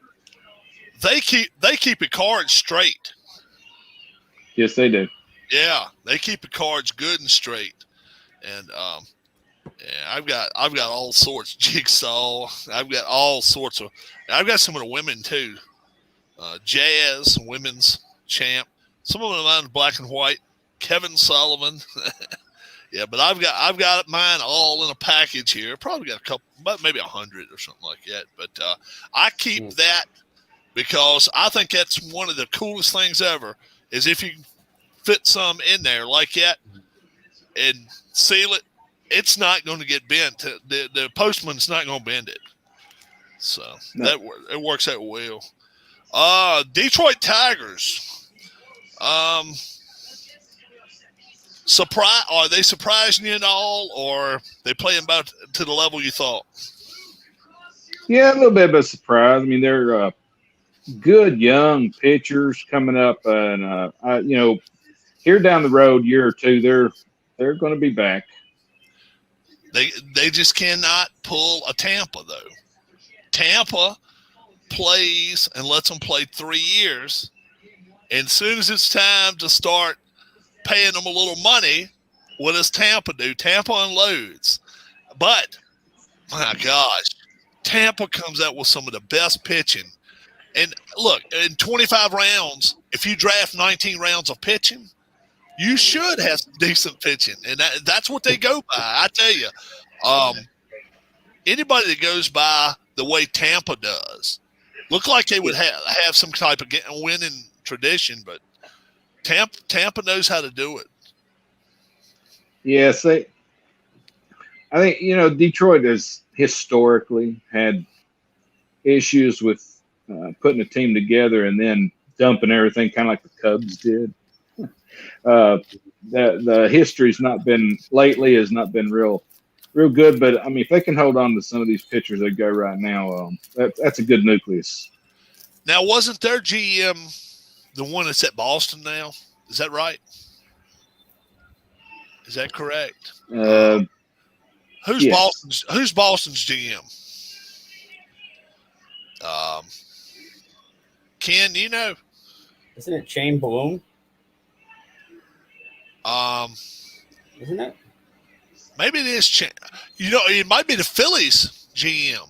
They keep the cards straight. Yes, they do. Yeah, they keep the cards good and straight. And I've got all sorts. Jigsaw. I've got all sorts of. I've got some of the women too. Jazz, women's champ. Some of them are black and white. Kevin Sullivan. Yeah, but I've got mine all in a package here. Probably got a couple, but maybe 100 or something like that. But I keep that because I think that's one of the coolest things ever. Is if you fit some in there like that and seal it, it's not going to get bent. The postman's not going to bend it. So No. it works out well. Detroit Tigers. Are they surprising you at all, or they playing about to the level you thought? Yeah, a little bit of a surprise. I mean, they're good young pitchers coming up, and here down the road, year or two, they're going to be back. They just cannot pull a Tampa though. Tampa plays and lets them play 3 years, and as soon as it's time to start paying them a little money, what does Tampa do? Tampa unloads. But my gosh, Tampa comes out with some of the best pitching. And look, in 25 rounds, if you draft 19 rounds of pitching, you should have some decent pitching. And that's what they go by. I tell you, anybody that goes by the way Tampa does, look like they would have some type of winning tradition, but Tampa knows how to do it. Yes, I think Detroit has historically had issues with putting a team together and then dumping everything, kind of like the Cubs did. The history's not been lately has not been real good, but I mean, if they can hold on to some of these pitchers that go right now, that's a good nucleus. Now, wasn't their GM the one that's at Boston now? Is that right? Is that correct? Who's yes. Boston's GM? Ken, do you know? Isn't it Shane Bloom? Isn't it? Maybe it is. It might be the Phillies GM.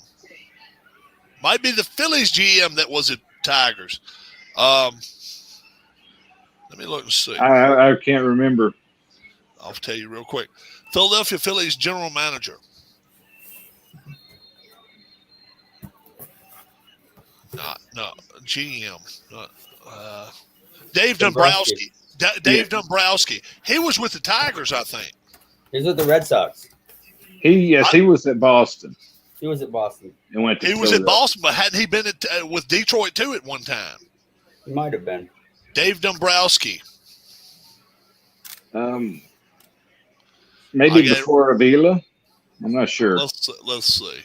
Might be the Phillies GM that was at Tigers. Let me look and see. I can't remember. I'll tell you real quick. Philadelphia Phillies general manager. No, GM. Dave Dombrowski. Dave Dombrowski. He was with the Tigers, I think. He's with the Red Sox. He was at Boston. He was at Boston. And went to He was at Boston, but hadn't he been with Detroit too at one time? He might have been. Dave Dombrowski. Maybe before Avila. I'm not sure. Let's see.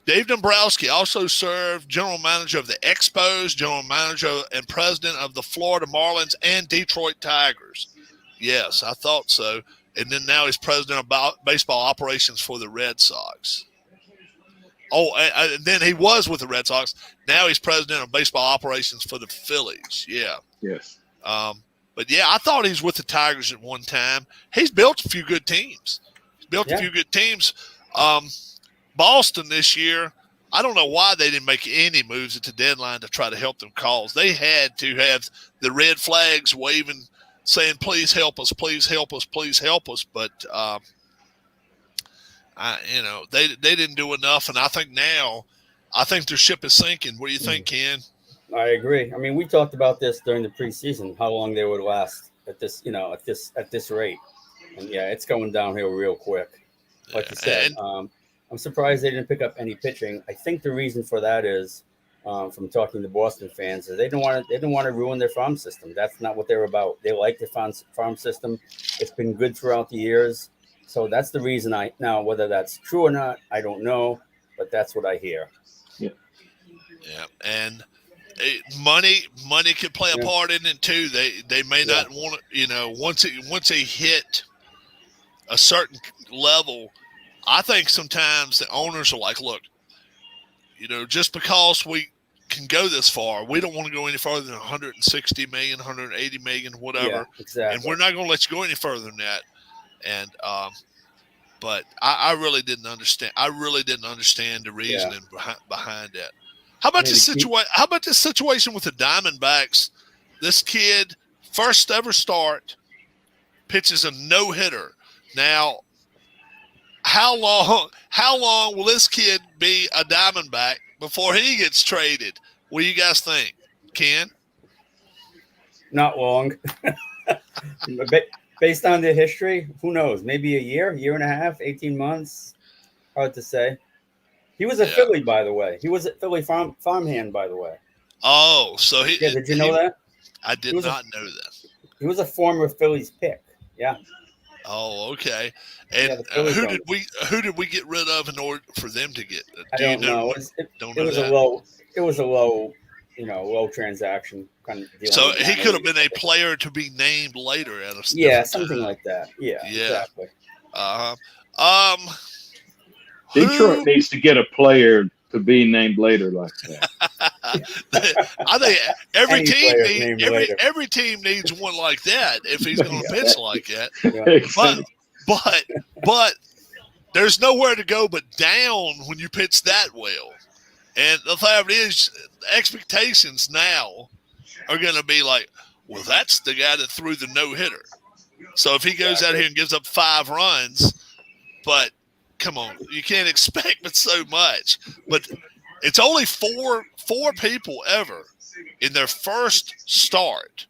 Dave Dombrowski also served general manager of the Expos, general manager and president of the Florida Marlins and Detroit Tigers. Yes, I thought so. And then now he's president of baseball operations for the Red Sox. Oh, and then he was with the Red Sox. Now he's president of baseball operations for the Phillies. Yeah. Yes. But yeah, I thought he was with the Tigers at one time. He's built a few good teams. Boston this year, I don't know why they didn't make any moves at the deadline to try to help them cause. They had to have the red flags waving, saying, please help us, please help us, please help us. But, they didn't do enough. And I think their ship is sinking. What do you think, Ken? I agree. I mean, we talked about this during the preseason, how long they would last at this rate. And yeah, it's going downhill real quick. Like you said, I'm surprised they didn't pick up any pitching. I think the reason for that is, from talking to Boston fans, is they didn't want to ruin their farm system. That's not what they're about. They like the farm system. It's been good throughout the years. So that's the reason now, whether that's true or not, I don't know, but that's what I hear. Yeah. And money could play a part in it too. They may not want to, once they hit a certain level, I think sometimes the owners are like, look, just because we can go this far, we don't want to go any further than 160 million, 180 million, whatever. Yeah, exactly. And we're not going to let you go any further than that. And, but I really didn't understand. The reasoning behind that. How about this situation with the Diamondbacks? This kid, first ever start, pitches a no-hitter. Now, how long will this kid be a Diamondback before he gets traded? What do you guys think, Ken? Not long. Based on their history, who knows? Maybe a year and a half, 18 months. Hard to say. He was a Philly, by the way. He was a Philly farmhand, by the way. Oh, so he. Yeah, did you know that? I did not know that. He was a former Phillies pick. Yeah. Oh, okay. And who did we get rid of in order for them to get? I don't know. It was a low, low transaction kind of deal. So he could have been a player to be named later at a something like that. Yeah, exactly. Detroit needs to get a player to be named later like that. I think every team needs one like that if he's going to pitch like that. Yeah. But there's nowhere to go but down when you pitch that well. And the fact is, expectations now are going to be like, well, that's the guy that threw the no-hitter. So if he goes out here and gives up 5 runs, but come on, you can't expect but so much. But it's only four people ever in their first start.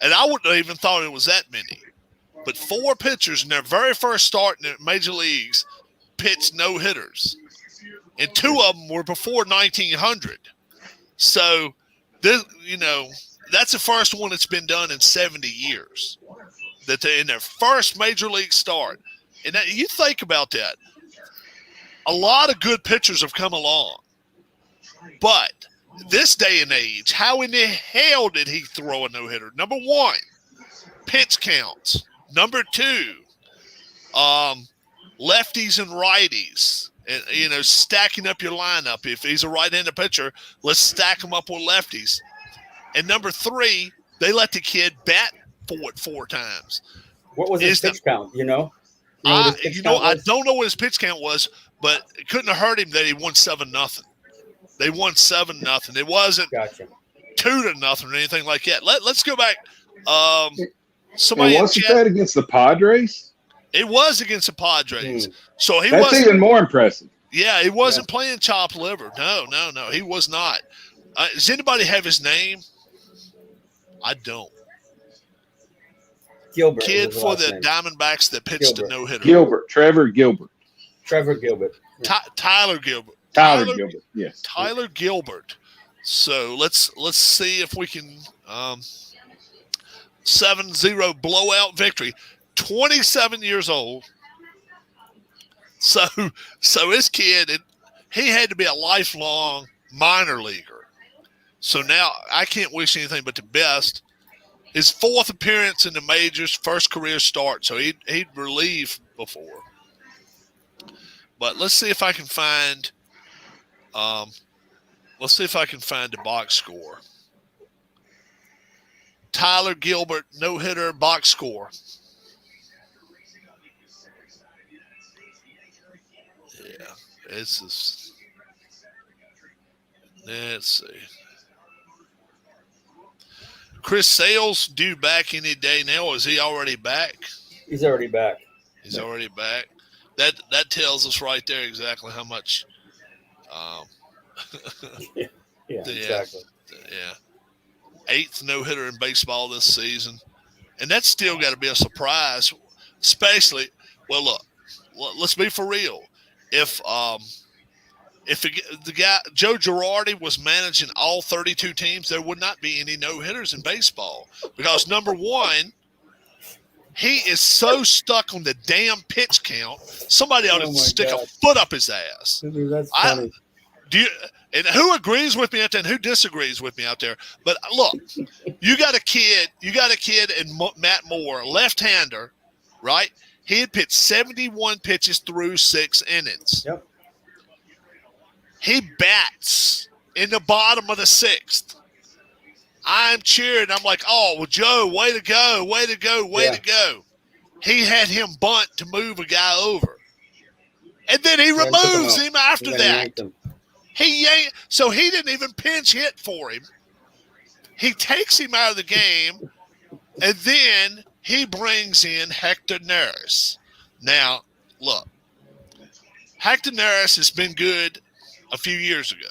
And I wouldn't have even thought it was that many. But 4 pitchers in their very first start in the major leagues pitched no-hitters. And 2 of them were before 1900. So, this, that's the first one that's been done in 70 years. That they in their first major league start. And that, you think about that. A lot of good pitchers have come along. But this day and age, how in the hell did he throw a no-hitter? Number 1, pitch counts. Number 2, lefties and righties. And, stacking up your lineup. If he's a right-handed pitcher, let's stack him up with lefties. And number 3, they let the kid bat for it 4 times. What was his pitch count? I don't know what his pitch count was, but it couldn't have hurt him that he won 7-0. They won 7-0. It wasn't Gotcha. 2-0 or anything like that. Let's go back. And Somebody in wasn't chat, that against the Padres? it was against the Padres. So he That's wasn't. even more impressive. Yeah, he wasn't playing chopped liver. No, he was not. Does anybody have his name? I don't. Gilbert. Kid was his for last the name. Diamondbacks that pitched Gilbert. a no-hitter. Gilbert, Trevor Gilbert. Trevor Gilbert. Tyler Gilbert. Tyler Gilbert, yes. Tyler Gilbert. So let's see if we can 7-0 blowout victory. 27 years old. So this kid, he had to be a lifelong minor leaguer. So now I can't wish anything but the best. His 4th appearance in the majors, first career start. So he'd relieved before. But let's see if I can find the box score. Tyler Gilbert, no-hitter, box score. Yeah, it's just, let's see. Chris Sale's due back any day now. Is he already back? He's already back. He's already back. That tells us right there exactly how much. Yeah, exactly. Yeah. 8th no-hitter in baseball this season. And that's still got to be a surprise, especially, well, look, let's be for real. If the guy, Joe Girardi, was managing all 32 teams, there would not be any no-hitters in baseball. Because, number one, he is so stuck on the damn pitch count, somebody ought to stick a foot up his ass. Dude, that's funny. And who agrees with me out there and who disagrees with me out there? But look, you got a kid in Matt Moore, left-hander, right? He had pitched 71 pitches through 6 innings. Yep. He bats in the bottom of the 6th. I'm cheering. I'm like, oh, well, Joe, way to go, way to go, way to go. He had him bunt to move a guy over. And then he removes him after that. So he didn't even pinch hit for him. He takes him out of the game, and then he brings in Hector Neris. Now, look, Hector Neris has been good a few years ago.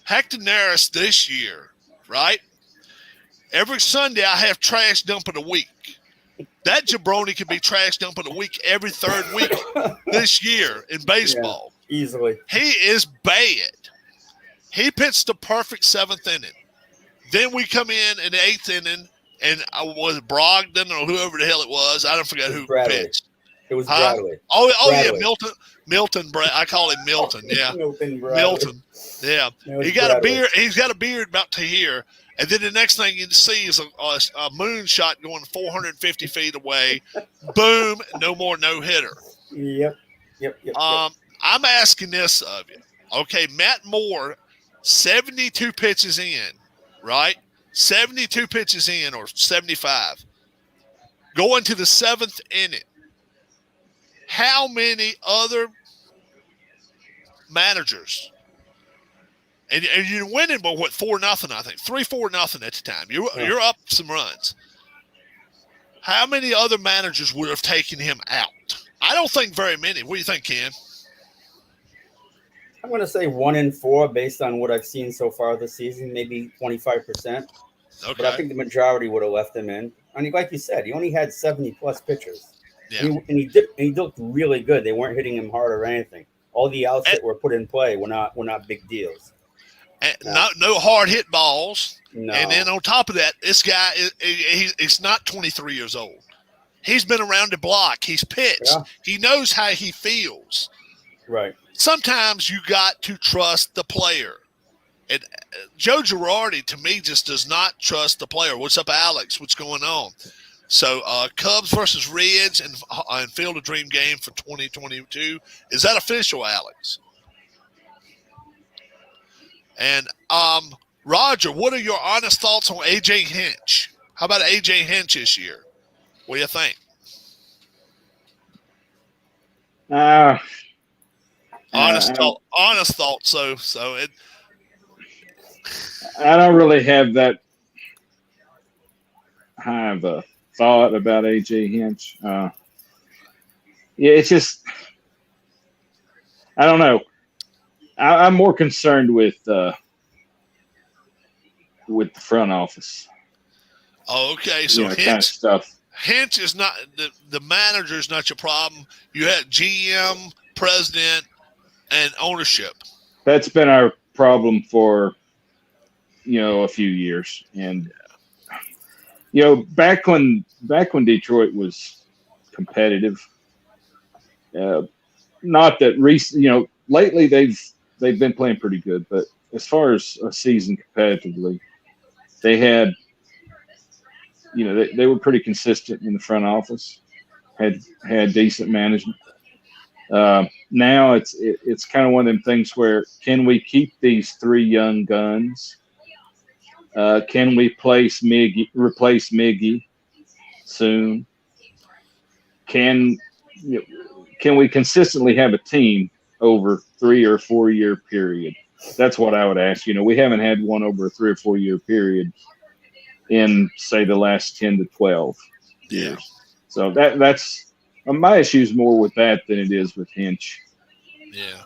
Hector Neris this year, right? Every Sunday I have trash dump of the week. That jabroni could be trash dump of the week every 3rd week this year in baseball. Yeah, easily. He is bad. He pitched the perfect 7th inning. Then we come in the 8th inning, and was it Brogdon or whoever the hell it was? I don't forget who pitched. It was Bradley. Oh Bradley. Yeah, Milton. I call him Milton. Yeah, Milton. Yeah, He's got a beard. He's got a beard about to here, and then the next thing you see is a moonshot going 450 feet away. Boom! No more no hitter. Yep. I'm asking this of you. Okay, Matt Moore, 72 pitches in, right? 72 pitches in, or 75. Going to the 7th inning. How many other managers? And you're winning by what, 4-0, I think. 3-4-0 at the time. You're up some runs. How many other managers would have taken him out? I don't think very many. What do you think, Ken? I'm going to say 1 in 4 based on what I've seen so far this season, maybe 25%. Okay. But I think the majority would have left him in. I mean, like you said, he only had 70-plus pitchers. Yeah. And he looked really good. They weren't hitting him hard or anything. All the outs that were put in play were not big deals. And no hard hit balls. No. And then on top of that, this guy he's not 23 years old. He's been around the block. He's pitched. Yeah. He knows how he feels. Right. Sometimes you got to trust the player. And Joe Girardi, to me, just does not trust the player. What's up, Alex? What's going on? So Cubs versus Reds and Field of Dream game for 2022. Is that official, Alex? And Roger, what are your honest thoughts on A.J. Hinch? How about A.J. Hinch this year? What do you think? Honest thought. So it. I don't really have that high of a thought about AJ Hinch. Yeah, it's just I don't know. I'm more concerned with the front office. Oh, okay. So Kind of stuff. Hinch is not the manager is not your problem. You had GM, president, and ownership. That's been our problem for a few years, and back when Detroit was competitive. Not that recent, lately they've been playing pretty good, but as far as a season competitively, they had, they were pretty consistent in the front office, had decent management. Now it's kind of one of them things where, can we keep these three young guns? Can we replace Miggy soon? Can we consistently have a team over 3 or 4 year period? That's what I would ask. We haven't had one over a 3 or 4 year period in, say, the last 10 to 12 years. Yeah. So that's my issue is more with that than it is with Hinch. Yeah.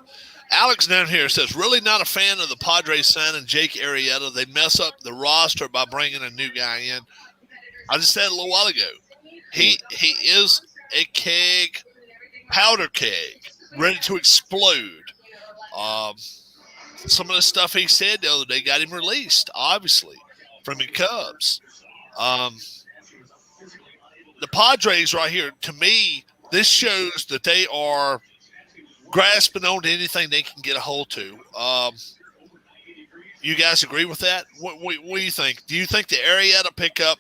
Alex down here says, really not a fan of the Padres signing Jake Arrieta. They mess up the roster by bringing a new guy in. I just said a little while ago, he is a powder keg, ready to explode. Some of the stuff he said the other day got him released, obviously, from the Cubs. The Padres right here, to me, this shows that they are grasping onto anything they can get a hold to. You guys agree with that? What do you think? Do you think the Arrieta pickup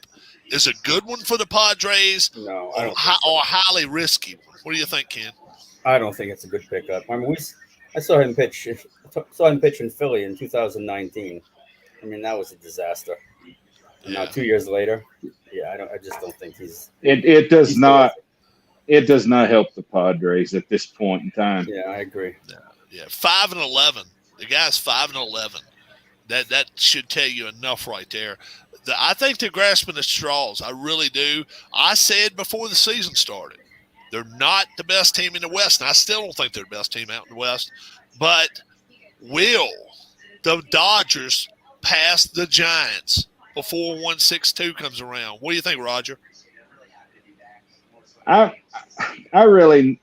is a good one for the Padres? No, I don't or a highly risky one? What do you think, Ken? I don't think it's a good pickup. I mean, I saw him pitch in Philly in 2019. I mean, that was a disaster. And now 2 years later, I just don't think he's. It does not help the Padres at this point in time. Yeah, I agree. Yeah, 5-11. The guy's 5-11. That should tell you enough right there. I think they're grasping at straws. I really do. I said before the season started, they're not the best team in the West, and I still don't think they're the best team out in the West. But will the Dodgers pass the Giants before 162 comes around? What do you think, Roger? I really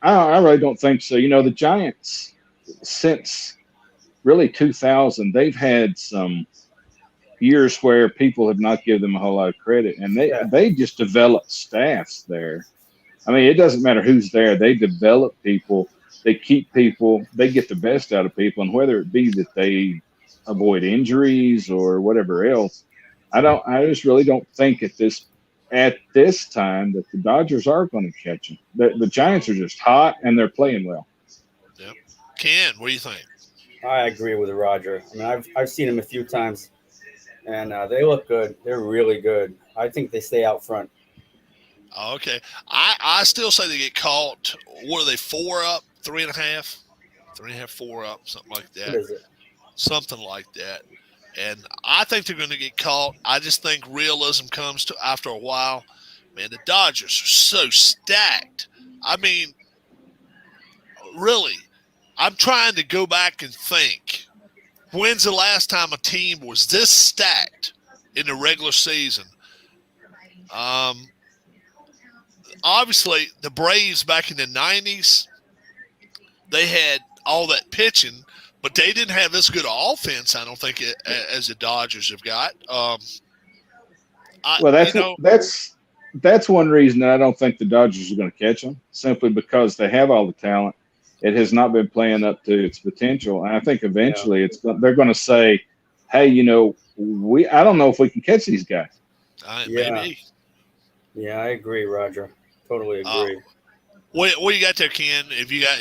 don't think so. The Giants, since really 2000, they've had some years where people have not given them a whole lot of credit, and they just develop staffs there. I mean, it doesn't matter who's there. They develop people. They keep people. They get the best out of people, and whether it be that they avoid injuries or whatever else, I just really don't think at this time that the Dodgers are going to catch them. The Giants are just hot, and they're playing well. Yep. Ken, what do you think? I agree with Roger. I mean, I've seen them a few times, and they look good. They're really good. I think they stay out front. Okay. I still say they get caught. What are they, 4 up, 3.5? 3.5, 4 up, something like that. What is it? Something like that. And I think they're going to get caught. I just think realism comes to after a while. Man, the Dodgers are so stacked. I mean, really, I'm trying to go back and think. When's the last time a team was this stacked in the regular season? Obviously, the Braves back in the 90s, they had all that pitching, but they didn't have this good offense, I don't think, as the Dodgers have got. That's one reason I don't think the Dodgers are going to catch them, simply because they have all the talent. It has not been playing up to its potential, and I think eventually they're going to say, "Hey, I don't know if we can catch these guys." Maybe. Yeah, I agree, Roger. Totally agree. What you got there, Ken? If you got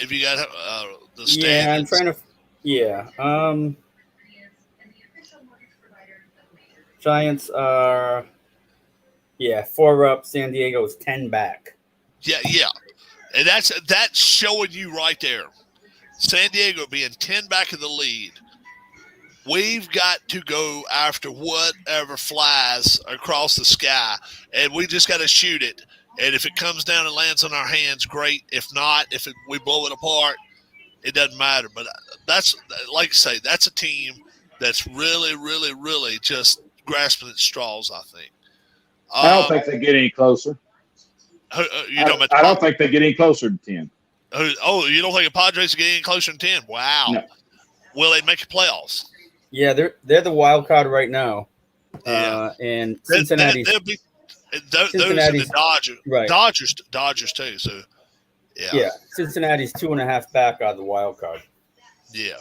the standings? Yeah, I'm trying to. Yeah. Giants are. Yeah, 4 up. San Diego's 10 back. Yeah, and that's showing you right there San Diego being 10 back in the lead, we've got to go after whatever flies across the sky, and we just got to shoot it. And if it comes down and lands on our hands, great. If not, we blow it apart, it doesn't matter. But that's, like I say, that's a team that's really, really, really just grasping at straws, I think. I don't think they get any closer. You know, I don't think they get any closer to 10. Oh, you don't think the Padres are getting closer than 10? Wow. No. Will they make the playoffs? Yeah, they're the wild card right now. Yeah. And Cincinnati. They'll be those are the Dodgers. Right. Dodgers too. So yeah. Yeah. Cincinnati's 2.5 back out of the wild card. Yeah.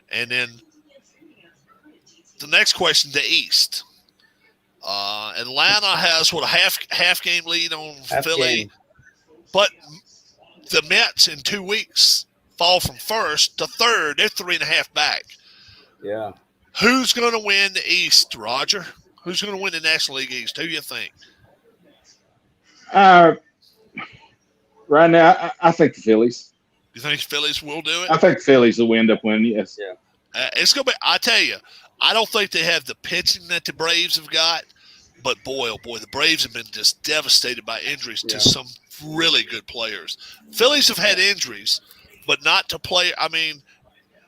And then the next question, the East. Atlanta has a half game lead on Philly, game. but the Mets in 2 weeks fall from first to third. They're 3.5 back. Yeah. Who's going to win the East, Roger? Who's going to win the National League East? Who do you think? Right now, I think the Phillies. You think Phillies will do it? I think the Phillies will end up winning. Yes. Yeah. It's going to be. I tell you, I don't think they have the pitching that the Braves have got. But boy, oh boy, the Braves have been just devastated by injuries to some really good players. Phillies have had injuries, but not to play. I mean,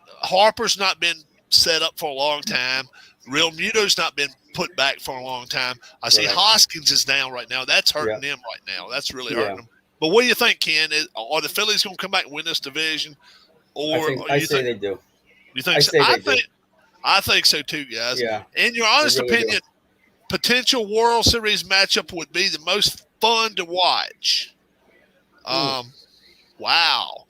Harper's not been set up for a long time. Real Muto's not been put back for a long time. I see Hoskins is down right now. That's hurting them right now. That's really hurting them. But what do you think, Ken? Are the Phillies going to come back and win this division? Or I say they do. You think so? I think so too, guys. Yeah. In your honest opinion, potential World Series matchup would be the most fun to watch. Wow.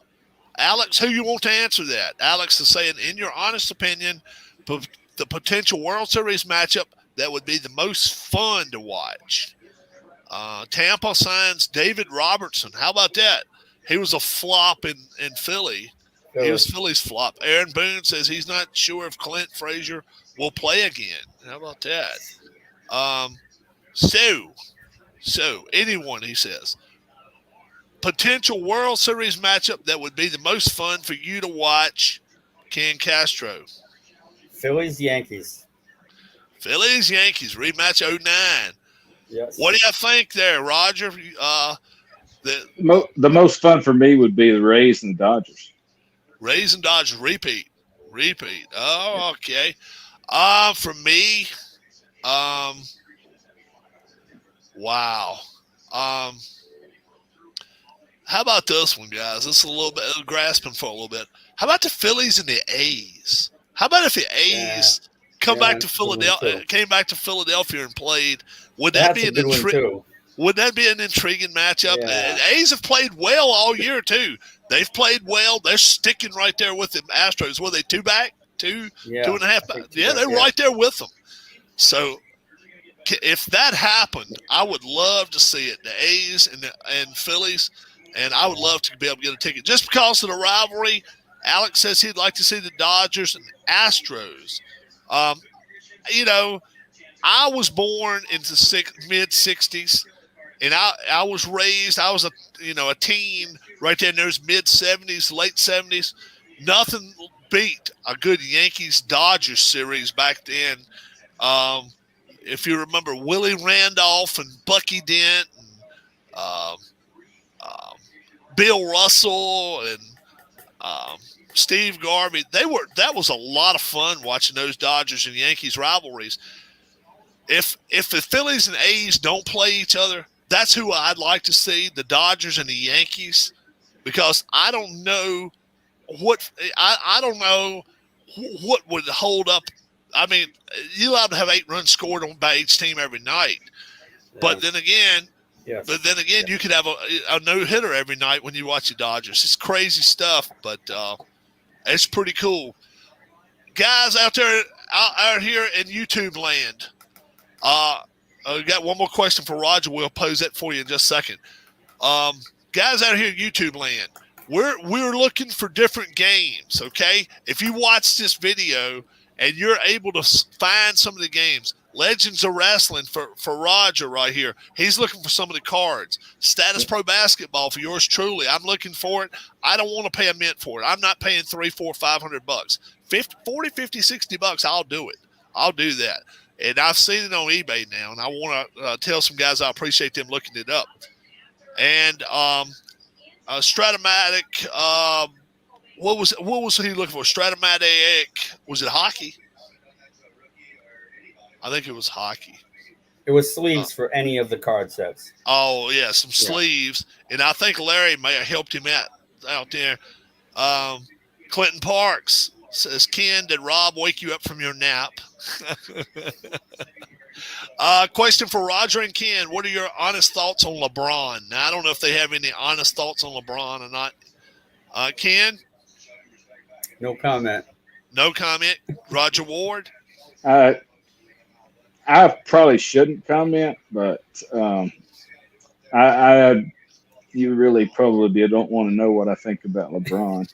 Alex, who you want to answer that? Alex is saying, in your honest opinion, the potential World Series matchup that would be the most fun to watch. Tampa signs David Robertson. How about that? He was a flop in Philly. He was Philly's flop. Aaron Boone says he's not sure if Clint Frazier will play again. How about that? So anyone, he says, potential World Series matchup that would be the most fun for you to watch, Ken Castro. Phillies, Yankees. Phillies, Yankees, rematch 09. Yes. What do you think there, Roger? The most fun for me would be the Rays and the Dodgers. Rays and Dodgers, repeat. Oh, okay. For me, wow. How about this one, guys? This is a little bit grasping for a little bit. How about the Phillies and the A's? How about if the A's came back to Philadelphia and played? Would that be Would that be an intriguing matchup? Yeah. The A's have played well all year too. They've played well. They're sticking right there with the Astros. Were they 2 back? 2.5 back? Yeah, they're right there with them. So if that happened, I would love to see it. The A's and Phillies, and I would love to be able to get a ticket just because of the rivalry. Alex says he'd like to see the Dodgers and Astros. I was born in the mid '60s, and I was raised. I was a teen right there in those mid '70s, late '70s. Nothing beat a good Yankees-Dodgers series back then. If you remember Willie Randolph and Bucky Dent and Bill Russell and Steve Garvey, that was a lot of fun watching those Dodgers and Yankees rivalries. If the Phillies and A's don't play each other, that's who I'd like to see, the Dodgers and the Yankees, because I don't know what would hold up. I mean, you're allowed to have 8 runs scored by each team every night, but then again, you could have a no-hitter every night when you watch the Dodgers. It's crazy stuff, but it's pretty cool. Guys out there, out here in YouTube land, I got one more question for Roger. We'll pose that for you in just a second. Guys out here in YouTube land, we're looking for different games, okay? If you watch this video and you're able to find some of the games, Legends of Wrestling for Roger right here. He's looking for some of the cards. Status Pro Basketball for yours truly. I'm looking for it. I don't want to pay a mint for it. I'm not paying $300, $400, $500. 50, 40, 50, $60, I'll do it. I'll do that. And I've seen it on eBay now, and I want to tell some guys I appreciate them looking it up. And Stratomatic, what was he looking for? Stratomatic, was it hockey? I think it was hockey. It was sleeves for any of the card sets. Oh, yeah, some sleeves. And I think Larry may have helped him out there. Clinton Parks says, Ken, did Rob wake you up from your nap? Question for Roger and Ken. What are your honest thoughts on LeBron? Now, I don't know if they have any honest thoughts on LeBron or not. Ken? No comment. No comment. Roger Ward? I probably shouldn't comment, but you really probably don't want to know what I think about LeBron.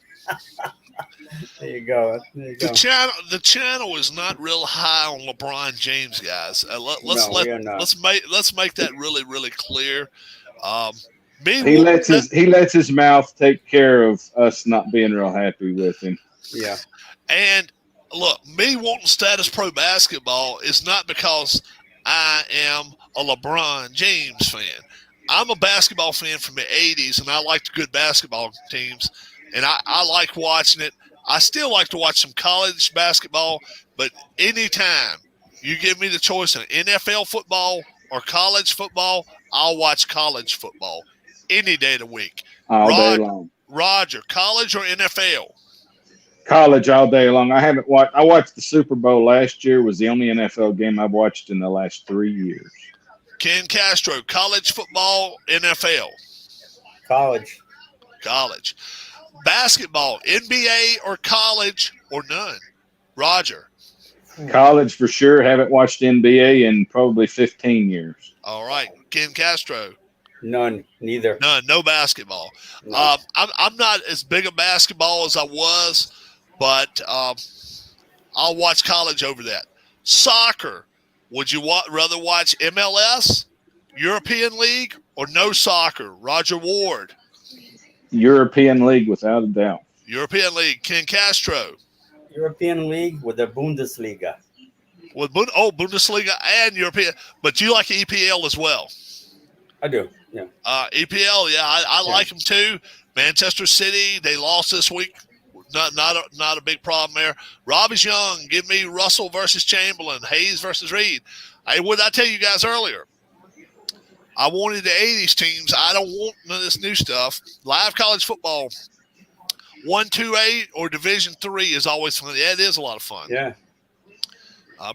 There you go. The channel is not real high on LeBron James, guys. Let's make that really, really clear. He lets his mouth take care of us not being real happy with him. Yeah. And look, me wanting Status Pro Basketball is not because I am a LeBron James fan. I'm a basketball fan from the 80s, and I liked good basketball teams, and I like watching it. I still like to watch some college basketball, but anytime you give me the choice of NFL football or college football, I'll watch college football any day of the week. All day long. Roger, college or NFL? College all day long. I watched the Super Bowl last year. Was the only NFL game I've watched in the last 3 years. Ken Castro, college football, NFL? College. Basketball, NBA or college or none? Roger. College for sure. Haven't watched NBA in probably 15 years. All right. Ken Castro. None. Neither. None. No basketball. No. I'm not as big a basketball as I was, but I'll watch college over that. Soccer. Would you rather watch MLS, European League, or no soccer? Roger Ward. European League, without a doubt. European League. Ken Castro. European League with the Bundesliga. Bundesliga and European. But you like EPL as well. I do, yeah. EPL, yeah, I like them too. Manchester City, they lost this week. Not a big problem there. Robbie's Young, give me Russell versus Chamberlain, Hayes versus Reed. What did I tell you guys earlier? I wanted the 80s teams. I don't want none of this new stuff. Live college football, 1-2-8 or Division III is always fun. Yeah, it is a lot of fun. Yeah.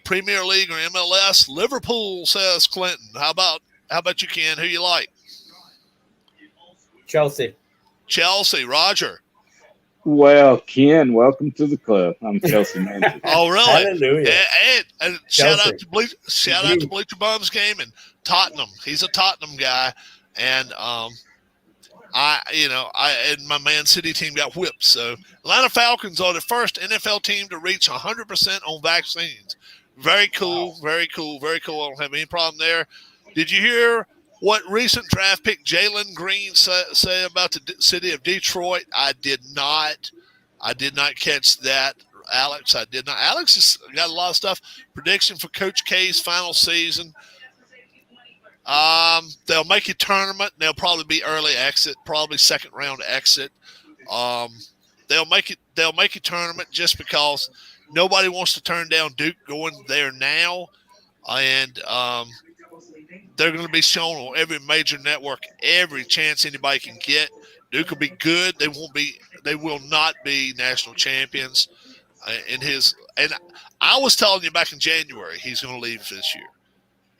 Premier League or MLS, Liverpool, says Clinton. How about you, Ken? Who you like? Chelsea, Roger. Well, Ken, welcome to the club. I'm Chelsea man. Oh, really? Hallelujah. And shout out to Bleacher Bums game and Tottenham. He's a Tottenham guy, and and my Man City team got whipped. So Atlanta Falcons are the first NFL team to reach 100% on vaccines. Very cool, very cool, very cool. I don't have any problem there. Did you hear what recent draft pick Jalen Green say about the city of Detroit? I did not catch that, Alex. I did not. Alex has got a lot of stuff. Prediction for Coach K's final season. They'll make a tournament. They'll probably be early exit, probably second round exit. They'll make a tournament just because nobody wants to turn down Duke going there now, and they're going to be shown on every major network every chance anybody can get. Duke will be good. They will not be national champions. And I was telling you back in January he's going to leave this year.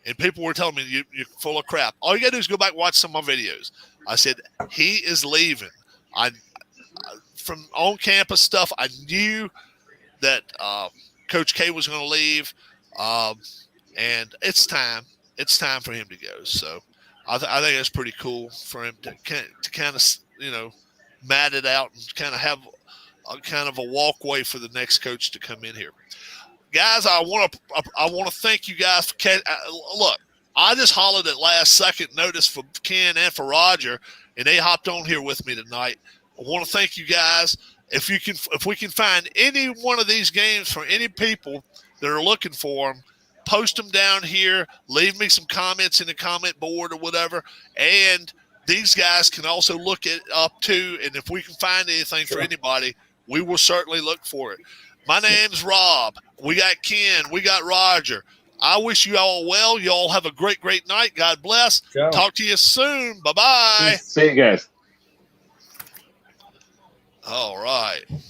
And people were telling me, you're full of crap. All you got to do is go back and watch some of my videos. I said, he is leaving. From on-campus stuff, I knew that Coach K was going to leave. And it's time. It's time for him to go. So I think that's pretty cool for him to kind of, mat it out and kind of have a walkway for the next coach to come in here. guys, I want to thank you guys for look. I just hollered at last second notice for Ken and for Roger, and they hopped on here with me tonight. I want to thank you guys. If we can find any one of these games for any people that are looking for them, post them down here. Leave me some comments in the comment board or whatever. And these guys can also look it up too. And if we can find anything for anybody, we will certainly look for it. My name's Rob. We got Ken. We got Roger. I wish you all well. You all have a great, great night. God bless. Ciao. Talk to you soon. Bye-bye. See you guys. All right.